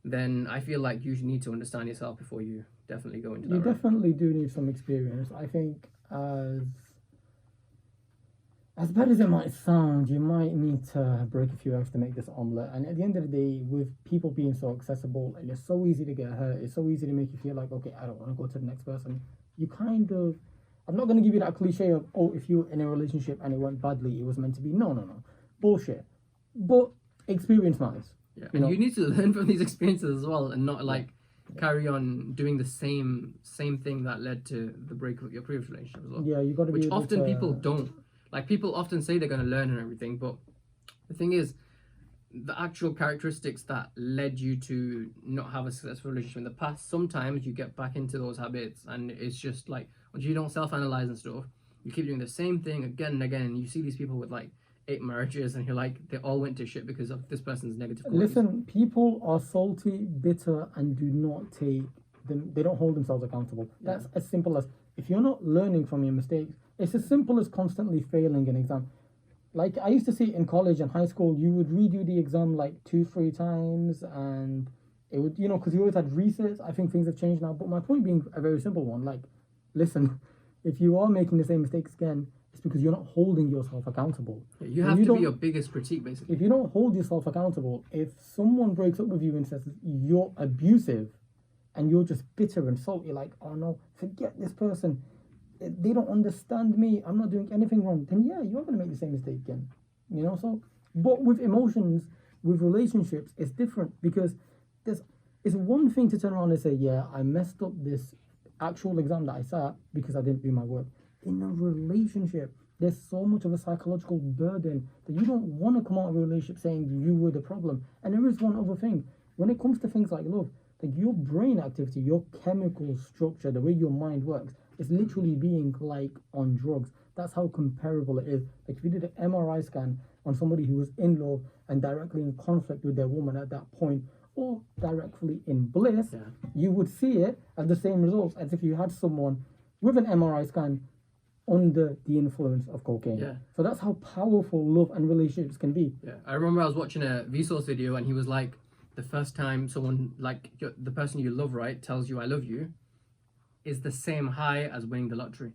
then I feel like you need to understand yourself before you definitely go into that. You route. definitely do need some experience. I think as As bad as it might sound, you might need to break a few eggs to make this omelette. And at the end of the day, with people being so accessible and it's so easy to get hurt, it's so easy to make you feel like, okay, I don't want to go to the next person. You kind of, I'm not going to give you that cliche of, oh, if you're in a relationship and it went badly, it was meant to be. No, no, no. Bullshit. But experience matters. Yeah, You and know? you need to learn from these experiences as well, and not like carry on doing the same thing that led to the breakup of your previous relationship as well. Yeah, you got to be Which able often to, people don't. Like people often say they're going to learn and everything, but the thing is, the actual characteristics that led you to not have a successful relationship in the past, sometimes you get back into those habits, and it's just like once you don't self-analyze and stuff, you keep doing the same thing again and again, and you see these people with like 8 marriages, and you're like, they all went to shit because of this person's negative qualities. listen, people are salty, bitter, and do not take them, they don't hold themselves accountable. That's as simple as, if you're not learning from your mistakes, it's as simple as constantly failing an exam. Like I used to see in college and high school, you would redo the exam like 2, 3 times, and it would, because you always had resets. I think things have changed now, but my point being a very simple one. Like, listen, if you are making the same mistakes again, it's because you're not holding yourself accountable. Yeah, you And have you to be don't- your biggest critique, basically. If you don't hold yourself accountable, if someone breaks up with you and says you're abusive, and you're just bitter and salty, like, oh no, forget this person, they don't understand me, I'm not doing anything wrong, then yeah, you're going to make the same mistake again. So, but with emotions, with relationships, it's different, because it's one thing to turn around and say, yeah, I messed up this actual exam that I sat because I didn't do my work. In a relationship, there's so much of a psychological burden that you don't want to come out of a relationship saying you were the problem. And there is one other thing. When it comes to things like love, like your brain activity, your chemical structure, the way your mind works, is literally being like on drugs. That's how comparable it is. Like if you did an MRI scan on somebody who was in love and directly in conflict with their woman at that point, or directly in bliss, you would see it as the same results as if you had someone with an MRI scan under the influence of cocaine. Yeah. So that's how powerful love and relationships can be. Yeah, I remember I was watching a Vsauce video, and he was like, the first time someone, like the person you love, right, tells you I love you, is the same high as winning the lottery.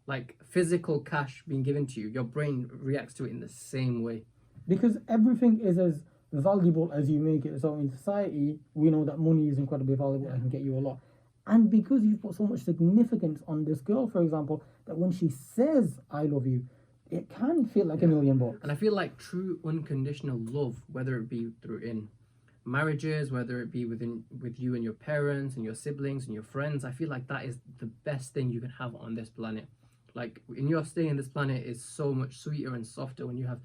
Like physical cash being given to you, your brain reacts to it in the same way. Because everything is as valuable as you make it. So in society, we know that money is incredibly valuable and can get you a lot. And because you've put so much significance on this girl, for example, that when she says I love you, it can feel like $1 million. And I feel like true unconditional love, whether it be through in marriages, whether it be with you and your parents and your siblings and your friends, I feel like that is the best thing you can have on this planet. Like in your stay on this planet is so much sweeter and softer when you have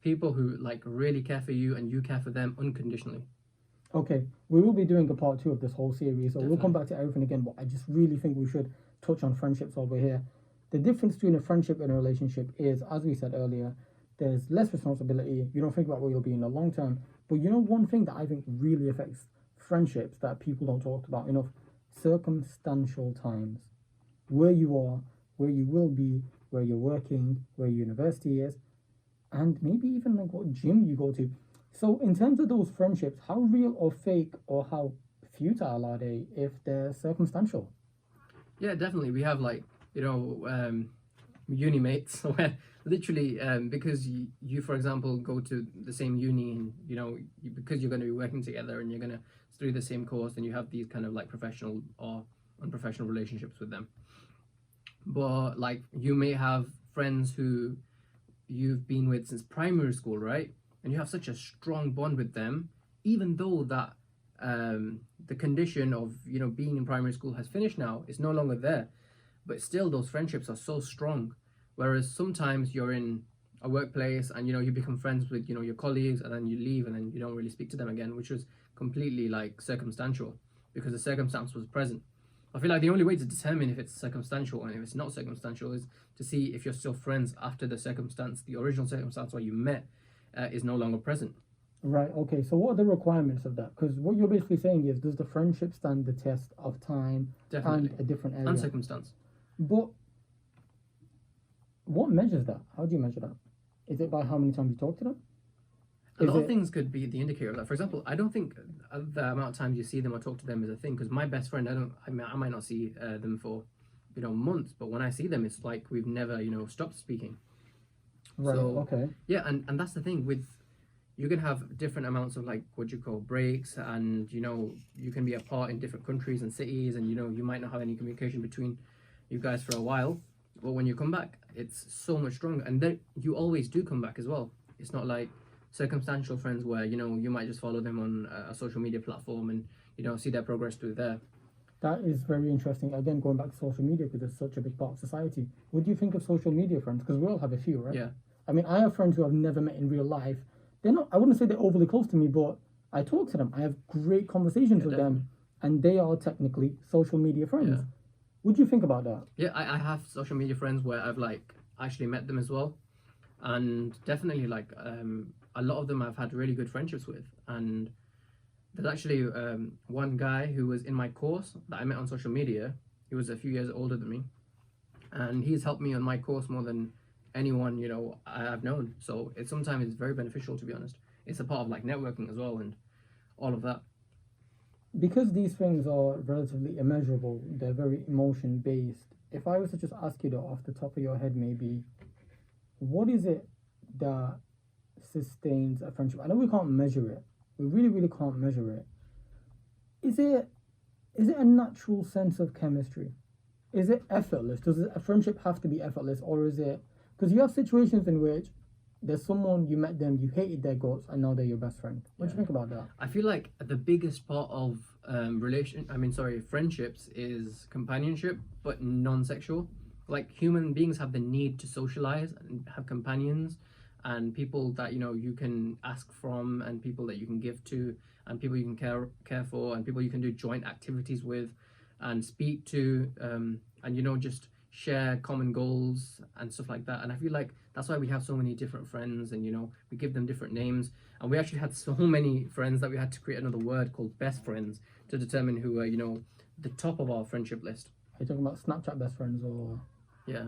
people who like really care for you and you care for them unconditionally. Okay, we will be doing a part 2 of this whole series, so we'll come back to everything again, but I just really think we should touch on friendships over here. The difference between a friendship and a relationship is, as we said earlier, there's less responsibility. You don't think about where you'll be in the long term. But one thing that I think really affects friendships that people don't talk about enough: circumstantial times. Where you are, where you will be, where you're working, where your university is, and maybe even like what gym you go to. So in terms of those friendships, how real or fake or how futile are they if they're circumstantial? Yeah, definitely. We have like, uni mates where literally because you, for example, go to the same uni, and because you're going to be working together and you're going to study the same course, and you have these kind of like professional or unprofessional relationships with them. But like you may have friends who you've been with since primary school, right? And you have such a strong bond with them, even though that the condition of being in primary school has finished now, it's no longer there, but still those friendships are so strong. Whereas sometimes you're in a workplace and you become friends with your colleagues, and then you leave and then you don't really speak to them again, which was completely like circumstantial because the circumstance was present. I feel like the only way to determine if it's circumstantial and if it's not circumstantial is to see if you're still friends after the original circumstance where you met is no longer present. Right, okay, so what are the requirements of that? Because what you're basically saying is, does the friendship stand the test of time Definitely. and a different area? And circumstance. But what measures that? How do you measure that? Is it by how many times you talk to them? A lot of things could be the indicator of that. For example, I don't think the amount of times you see them or talk to them is a thing, because my best friend, I might not see them for months, but when I see them, it's like we've never stopped speaking. Right. So Okay. yeah, and that's the thing with, you can have different amounts of like what you call breaks, and you can be apart in different countries and cities, and you might not have any communication between you guys for a while, but when you come back, it's so much stronger, and then you always do come back as well. It's not like circumstantial friends where you might just follow them on a social media platform and see their progress through there. That is very interesting. Again, going back to social media because it's such a big part of society. What do you think of social media friends? Because we all have a few, right? Yeah. I mean, I have friends who I've never met in real life. They're not, I wouldn't say they're overly close to me, but I talk to them. I have great conversations with definitely. them, and they are technically social media friends. Yeah. What do you think about that? Yeah, I have social media friends where I've like actually met them as well, and definitely like a lot of them I've had really good friendships with. And there's actually one guy who was in my course that I met on social media. He was a few years older than me, and he's helped me on my course more than anyone I've known. So sometimes it's very beneficial, to be honest. It's a part of like networking as well and all of that. Because these things are relatively immeasurable, they're very emotion based. If I was to just ask you though, off the top of your head, maybe, what is it that sustains a friendship? I know we can't measure it. We really, really can't measure it. Is it a natural sense of chemistry? Is it effortless? Does a friendship have to be effortless, or is it because you have situations in which there's someone you met them, you hated their guts, and now they're your best friend? What do you think about that? I feel like the biggest part of friendships is companionship, but non-sexual. Like human beings have the need to socialize and have companions, and people that you can ask from, and people that you can give to, and people you can care for, and people you can do joint activities with, and speak to, and just share common goals and stuff like that. And I feel like that's why we have so many different friends, and we give them different names. And we actually had so many friends that we had to create another word called best friends to determine who were the top of our friendship list. Are you talking about Snapchat best friends or? Yeah,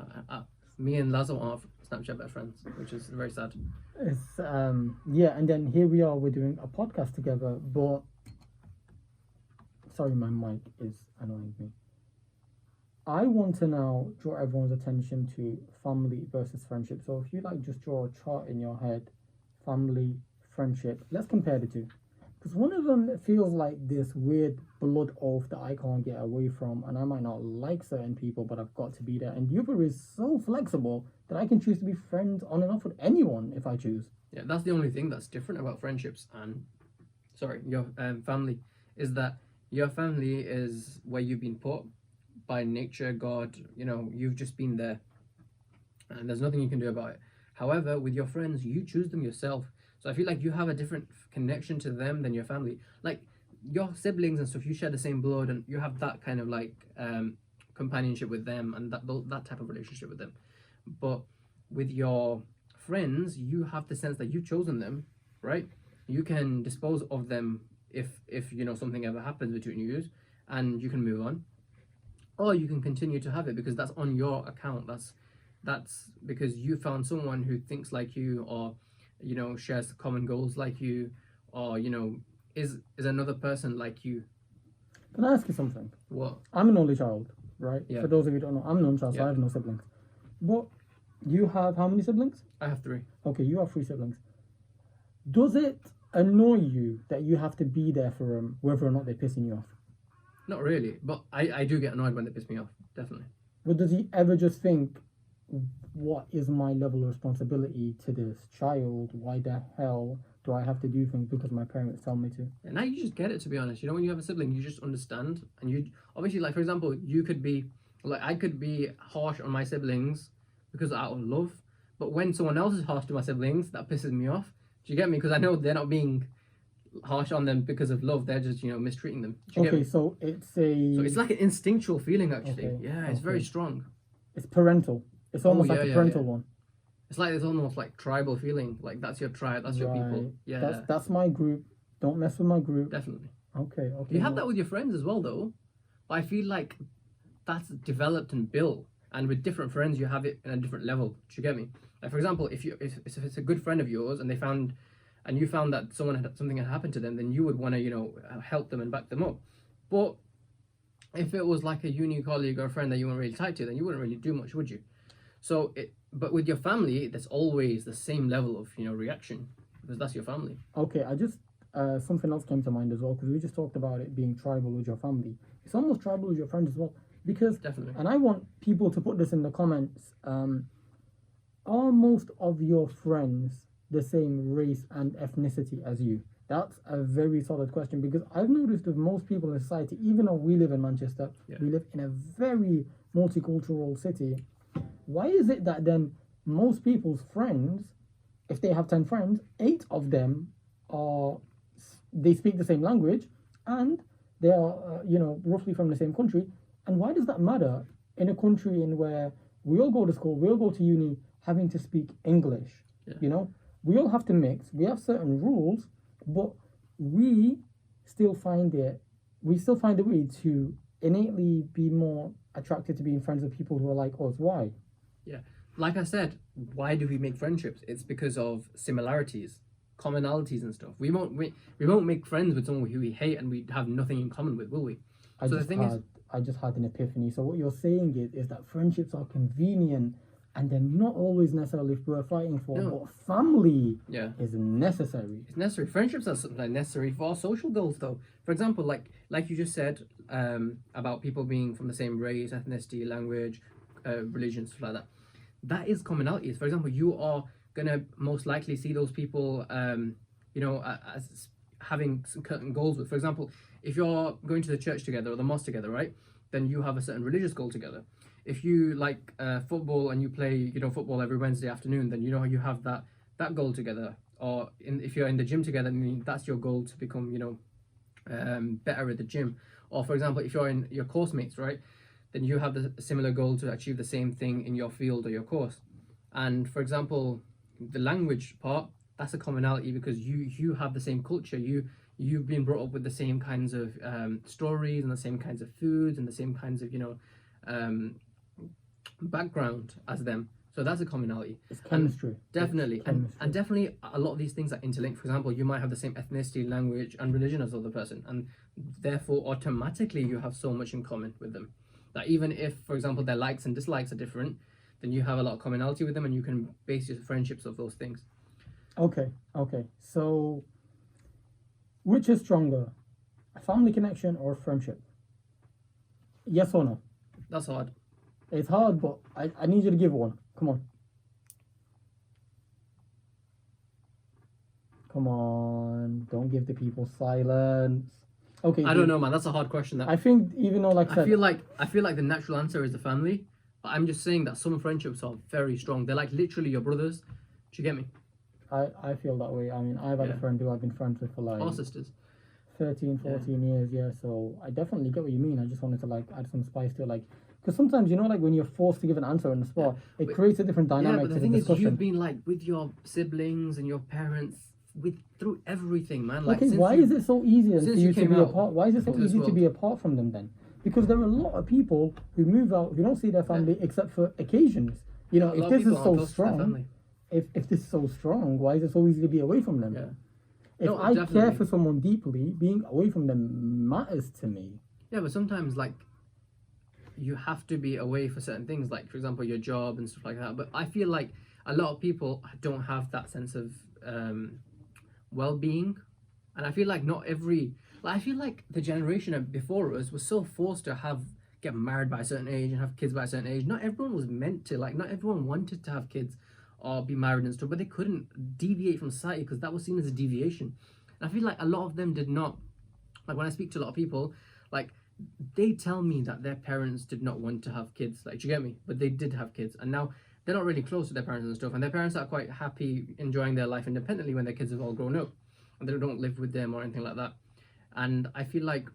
me and Lazo are Snapchat best friends, which is very sad. It's yeah, and then here we are, we're doing a podcast together, but sorry, my mic is annoying me. I want to now draw everyone's attention to family versus friendship. So if you like just draw a chart in your head, family, friendship, let's compare the two. Because one of them feels like this weird blood oath that I can't get away from, and I might not like certain people, but I've got to be there. And the other is so flexible that I can choose to be friends on and off with anyone if I choose. Yeah, that's the only thing that's different about friendships and your family, is that your family is where you've been put by nature, God. You've just been there, and there's nothing you can do about it. However, with your friends, you choose them yourself. So I feel like you have a different connection to them than your family. Like your siblings and stuff, you share the same blood, and you have that kind of like companionship with them, and that type of relationship with them. But with your friends, you have the sense that you've chosen them, right? You can dispose of them if something ever happens between you, and you can move on, or you can continue to have it because that's on your account. That's because you found someone who thinks like you, or shares common goals like you, or is another person like you. Can I ask you something? What? I'm an only child, right? Yeah. For those of you who don't know, I'm an only child, so I have no siblings. But you have how many siblings? I have 3. Okay, you have 3 siblings. Does it annoy you that you have to be there for them, whether or not they're pissing you off? Not really, but I do get annoyed when they piss me off, definitely. But does he ever just think, what is my level of responsibility to this child? Why the hell do I have to do things because my parents tell me to? And now you just get it, to be honest. When you have a sibling, you just understand. And you obviously, like, for example, you could be, like, I could be harsh on my siblings because out of love. But when someone else is harsh to my siblings, that pisses me off. Do you get me? Because I know they're not being harsh on them because of love. They're just, mistreating them. Do you get Okay, me? so it's like an instinctual feeling, actually. Okay, Yeah, it's very strong. It's parental. It's almost like a parental one. It's like, it's almost like tribal feeling. Like, that's your tribe, that's your people. Yeah. That's my group. Don't mess with my group. Definitely. Okay. You have that with your friends as well, though. But I feel like that's developed and built. And with different friends, you have it in a different level. Do you get me? Like, for example, if it's a good friend of yours and you found that something had happened to them, then you would want to, help them and back them up. But if it was like a uni colleague or a friend that you weren't really tied to, then you wouldn't really do much, would you? So but with your family, there's always the same level of reaction because that's your family. Okay, I just something else came to mind as well because we just talked about it being tribal with your family. It's almost tribal with your friends as well because, Definitely. and I want people to put this in the comments. Are most of your friends the same race and ethnicity as you? That's a very solid question because I've noticed with most people in society, even though we live in Manchester, Yeah. we live in a very multicultural city. Why is it that then most people's friends, if they have 10 friends, 8 of them are they speak the same language and they are roughly from the same country, and why does that matter in a country in where we all go to school, we all go to uni having to speak English? Yeah. We all have to mix, we have certain rules, but we still find a way to innately be more attracted to being friends with people who are like us. Why? Yeah. Like I said, why do we make friendships? It's because of similarities, commonalities and stuff. We won't make friends with someone who we hate and we have nothing in common with, will we? I So the just thing is, had I just had an epiphany. So what you're saying is that friendships are convenient and they're not always necessarily worth fighting for, No. but family yeah, is necessary. it's necessary. Friendships are something necessary for our social goals, though. For example, like you just said, about people being from the same race, ethnicity, language, religion, stuff like that. That is commonalities. For example, you are gonna most likely see those people, as having certain goals with. For example, if you're going to the church together or the mosque together, right? Then you have a certain religious goal together. If you like football and you play, football every Wednesday afternoon, then you have that goal together. Or if you're in the gym together, then that's your goal to become, better at the gym. Or for example, if you're in your course mates, right? Then you have the similar goal to achieve the same thing in your field or your course. And for example, the language part, that's a commonality because you have the same culture. You've been brought up with the same kinds of stories and the same kinds of foods and the same kinds of um, background as them. So that's a commonality. It's chemistry. Definitely, It's and chemistry. definitely a lot of these things are interlinked. For example, you might have the same ethnicity, language, and religion as the other person, and therefore automatically you have so much in common with them that even if, for example, their likes and dislikes are different, then you have a lot of commonality with them, and you can base your friendships of those things. Okay. So which is stronger, a family connection or friendship? Yes or no? That's hard. It's hard, but I need you to give one. Come on. Come on. Don't give the people silence. Okay. I don't know, man. That's a hard question. That I think even though, like I I said, feel like the natural answer is the family, but I'm just saying that some friendships are very strong. They're like literally your brothers. Do you get me? I feel that way. I mean, I've had Yeah. a friend who I've been friends with for like Or sisters. 13, 14 years, yeah. So I definitely get what you mean. I just wanted to like add some spice to it, like, because sometimes like when you're forced to give an answer on the spot, it but- creates a different Yeah, dynamic but to the the thing is, discussion. you've been like with your siblings and your parents through everything, man. Like, Okay, since why is it so easy then for since you you to came be out apart? Why is it so into this easy to world. be apart from them then? Because there are a lot of people who move out who don't see their family except for occasions. A If lot of this people is aren't so close to their strong, family. if this is so strong, why is it so easy to be away from them? Yeah. If No, I care definitely. for someone deeply, being away from them matters to me. Yeah, but sometimes like you have to be away for certain things, like for example your job and stuff like that. But I feel like a lot of people don't have that sense of well-being, and I feel like not every like I feel like the generation before us was so forced to get married by a certain age and have kids by a certain age. Not everyone was meant to, like, not everyone wanted to have kids or be married and stuff, but they couldn't deviate from society because that was seen as a deviation. And I feel like a lot of them did not. Like when I speak to a lot of people, like they tell me that their parents did not want to have kids. Like, do you get me? But they did have kids, and now they're not really close to their parents and stuff. And their parents are quite happy enjoying their life independently when their kids have all grown up, and they don't live with them or anything like that. And I feel like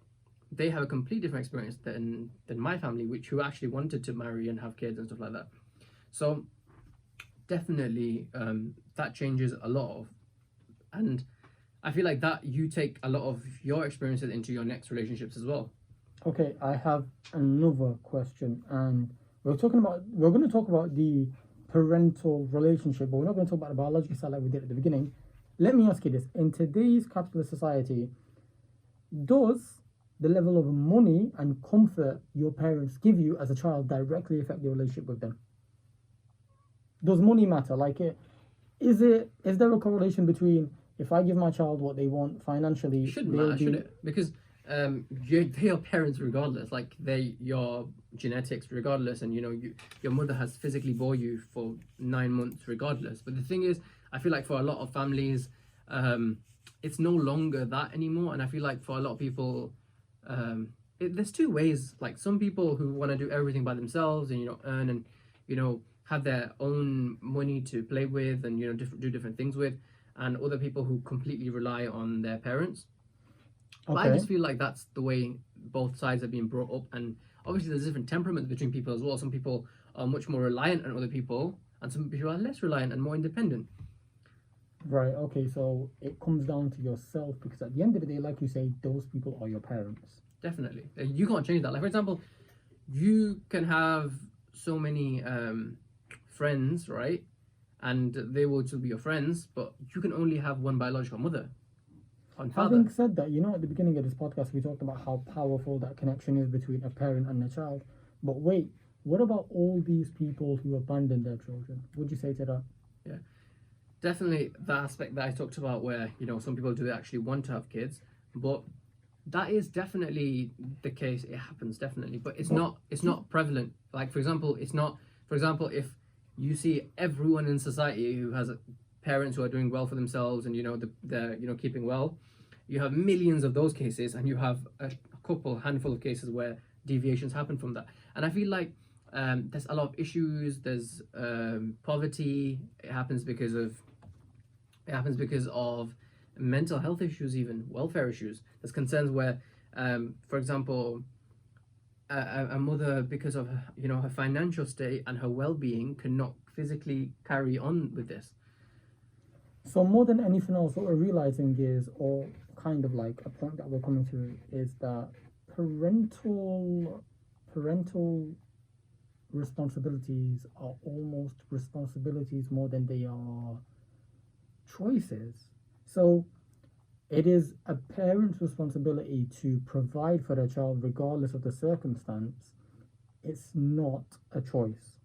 they have a completely different experience than my family, who actually wanted to marry and have kids and stuff like that. So definitely that changes a lot of, and I feel like that you take a lot of your experiences into your next relationships as well. Okay, I have another question, and we're going to talk about the parental relationship, but we're not going to talk about the biological side like we did at the beginning. Let me ask you this: in today's capitalist society, does the level of money and comfort your parents give you as a child directly affect your relationship with them? does money matter? Like, is there a correlation between if I give my child what they want financially, Shouldn't they'll matter, be should it? Because they are parents regardless. Like they your genetics regardless, and your mother has physically bore you for 9 months regardless. But the thing is, I feel like for a lot of families, it's no longer that anymore. And I feel like for a lot of people, there's two ways. Like some people who want to do everything by themselves and earn and have their own money to play with and do different things with, and other people who completely rely on their parents. But I okay. just feel like that's the way both sides are being brought up, and obviously there's different temperaments between people as well. Some people are much more reliant on other people, and some people are less reliant and more independent. Right, okay, so it comes down to yourself because at the end of the day, like you say, those people are your parents. Definitely, you can't change that. Like for example, you can have so many friends, right? And they will still be your friends, but you can only have one biological mother and father. Having said that, at the beginning of this podcast, we talked about how powerful that connection is between a parent and a child. But wait, what about all these people who abandon their children? What would you say to that? Yeah, definitely that aspect that I talked about where some people do actually want to have kids, but that is definitely the case. It happens definitely, but it's not prevalent. Like for example, if you see everyone in society who has parents who are doing well for themselves and they're keeping well, you have millions of those cases, and you have a handful of cases where deviations happen from that. And I feel like there's a lot of issues. There's poverty. It happens because of mental health issues, even welfare issues. There's concerns where, for example, a mother, because of her financial state and her well-being, cannot physically carry on with this. So more than anything else, what we're realizing is, or kind of like a point that we're coming to, is that parental responsibilities are almost responsibilities more than they are choices. So it is a parent's responsibility to provide for their child regardless of the circumstance. It's not a choice.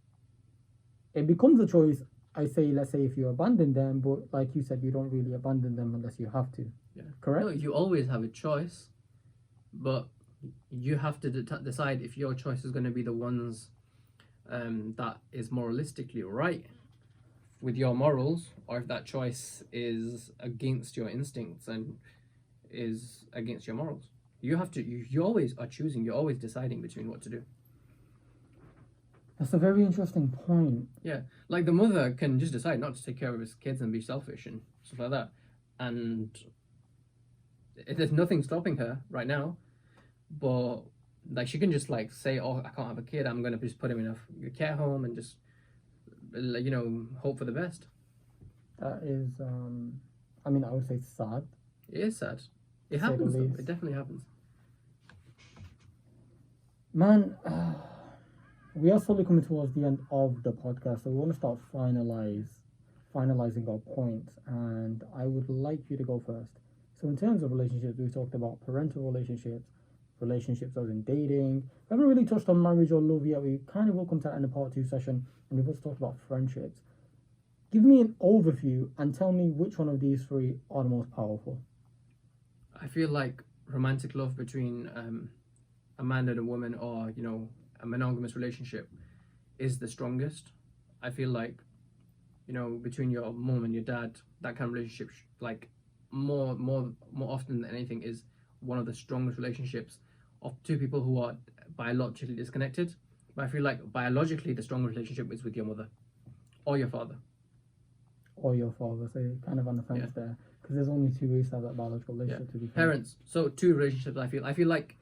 It becomes a choice, let's say if you abandon them, but like you said, you don't really abandon them unless you have to. Yeah. Correct? No, you always have a choice, but you have to decide if your choice is going to be the ones that is moralistically right with your morals, or if that choice is against your instincts and is against your morals. You have to. You always are choosing. You're always deciding between what to do. That's a very interesting point. Yeah, like the mother can just decide not to take care of his kids and be selfish and stuff like that, and there's nothing stopping her right now. But like she can just like say, "Oh, I can't have a kid. I'm gonna just put him in a care home and just hope for the best." That is, I would say sad. It is sad. It happens though. It definitely happens. Man, we are slowly coming towards the end of the podcast, so we want to start finalizing our points, and I would like you to go first. So in terms of relationships, we talked about parental relationships as in dating. We haven't really touched on marriage or love yet. We kind of will come to that in the part 2 session, and we've also talked about friendships. Give me an overview and tell me which one of these 3 are the most powerful. I feel like romantic love between a man and a woman, or a monogamous relationship, is the strongest. I feel like between your mom and your dad, that kind of relationship, like more often than anything, is one of the strongest relationships of two people who are biologically disconnected. But I feel like biologically the strongest relationship is with your mother or your father. Or your father, so you're kind of on the fence there, because there's only 2 ways to have that biological relationship. To be fair. Parents. So 2 relationships. I feel like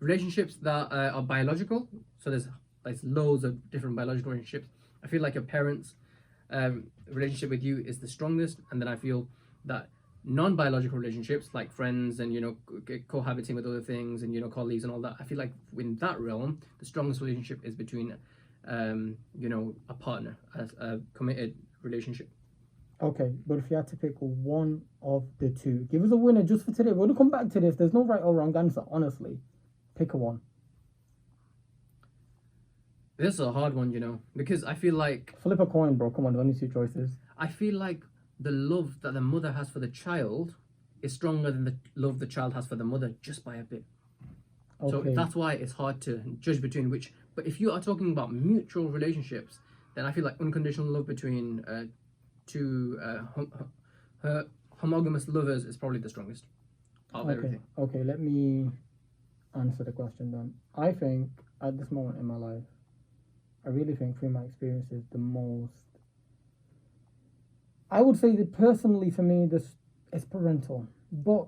relationships that are biological. So there's loads of different biological relationships. I feel like your parents' relationship with you is the strongest, and then I feel that non-biological relationships like friends and cohabiting with other things and colleagues and all that, I feel like in that realm the strongest relationship is between a partner, a committed relationship. Okay, but if you had to pick one of the 2, give us a winner just for today. We're gonna come back to this. There's no right or wrong answer, honestly. Pick a one. This is a hard one, you know, because I feel like Flip a coin, bro. Come on, there's only two choices. the love that the mother has for the child is stronger than the love the child has for the mother, just by a bit. So Okay. that's why it's hard to judge between which. But if you are talking about mutual relationships, then I feel like unconditional love between two homogamous lovers is probably the strongest out of Okay. everything. Okay. Let me answer the question then. I think at this moment in my life, I really think through my experiences, the most. I would say that personally for me, this is parental. But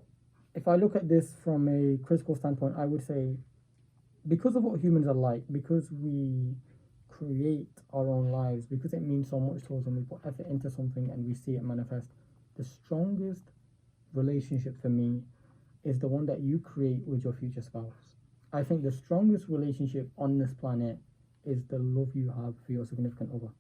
if I look at this from a critical standpoint, I would say because of what humans are like, because we create our own lives, because it means so much to us and we put effort into something and we see it manifest, the strongest relationship for me is the one that you create with your future spouse. I think the strongest relationship on this planet is the love you have for your significant other.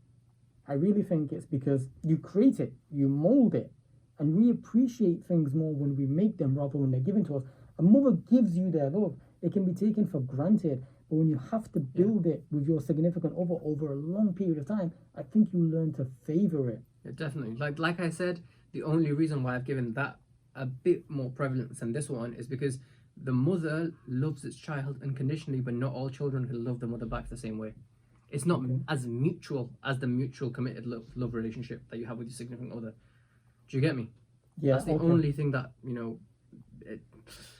I really think it's because you create it, you mold it, and we appreciate things more when we make them rather when they're given to us. A mother gives you their love. It can be taken for granted, but when you have to build it with your significant other over a long period of time, I think you learn to favor it. Yeah, definitely. Like I said, the only reason why I've given that a bit more prevalence than this one is because the mother loves its child unconditionally, but not all children can love the mother back the same way. It's not as mutual as the mutual committed love relationship that you have with your significant other. Do you get me? Yeah, That's the only thing that, you know, it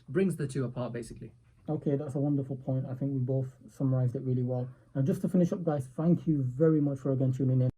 brings the two apart, basically. Okay, that's a wonderful point. I think we both summarized it really well. And just to finish up, guys, thank you very much for again tuning in.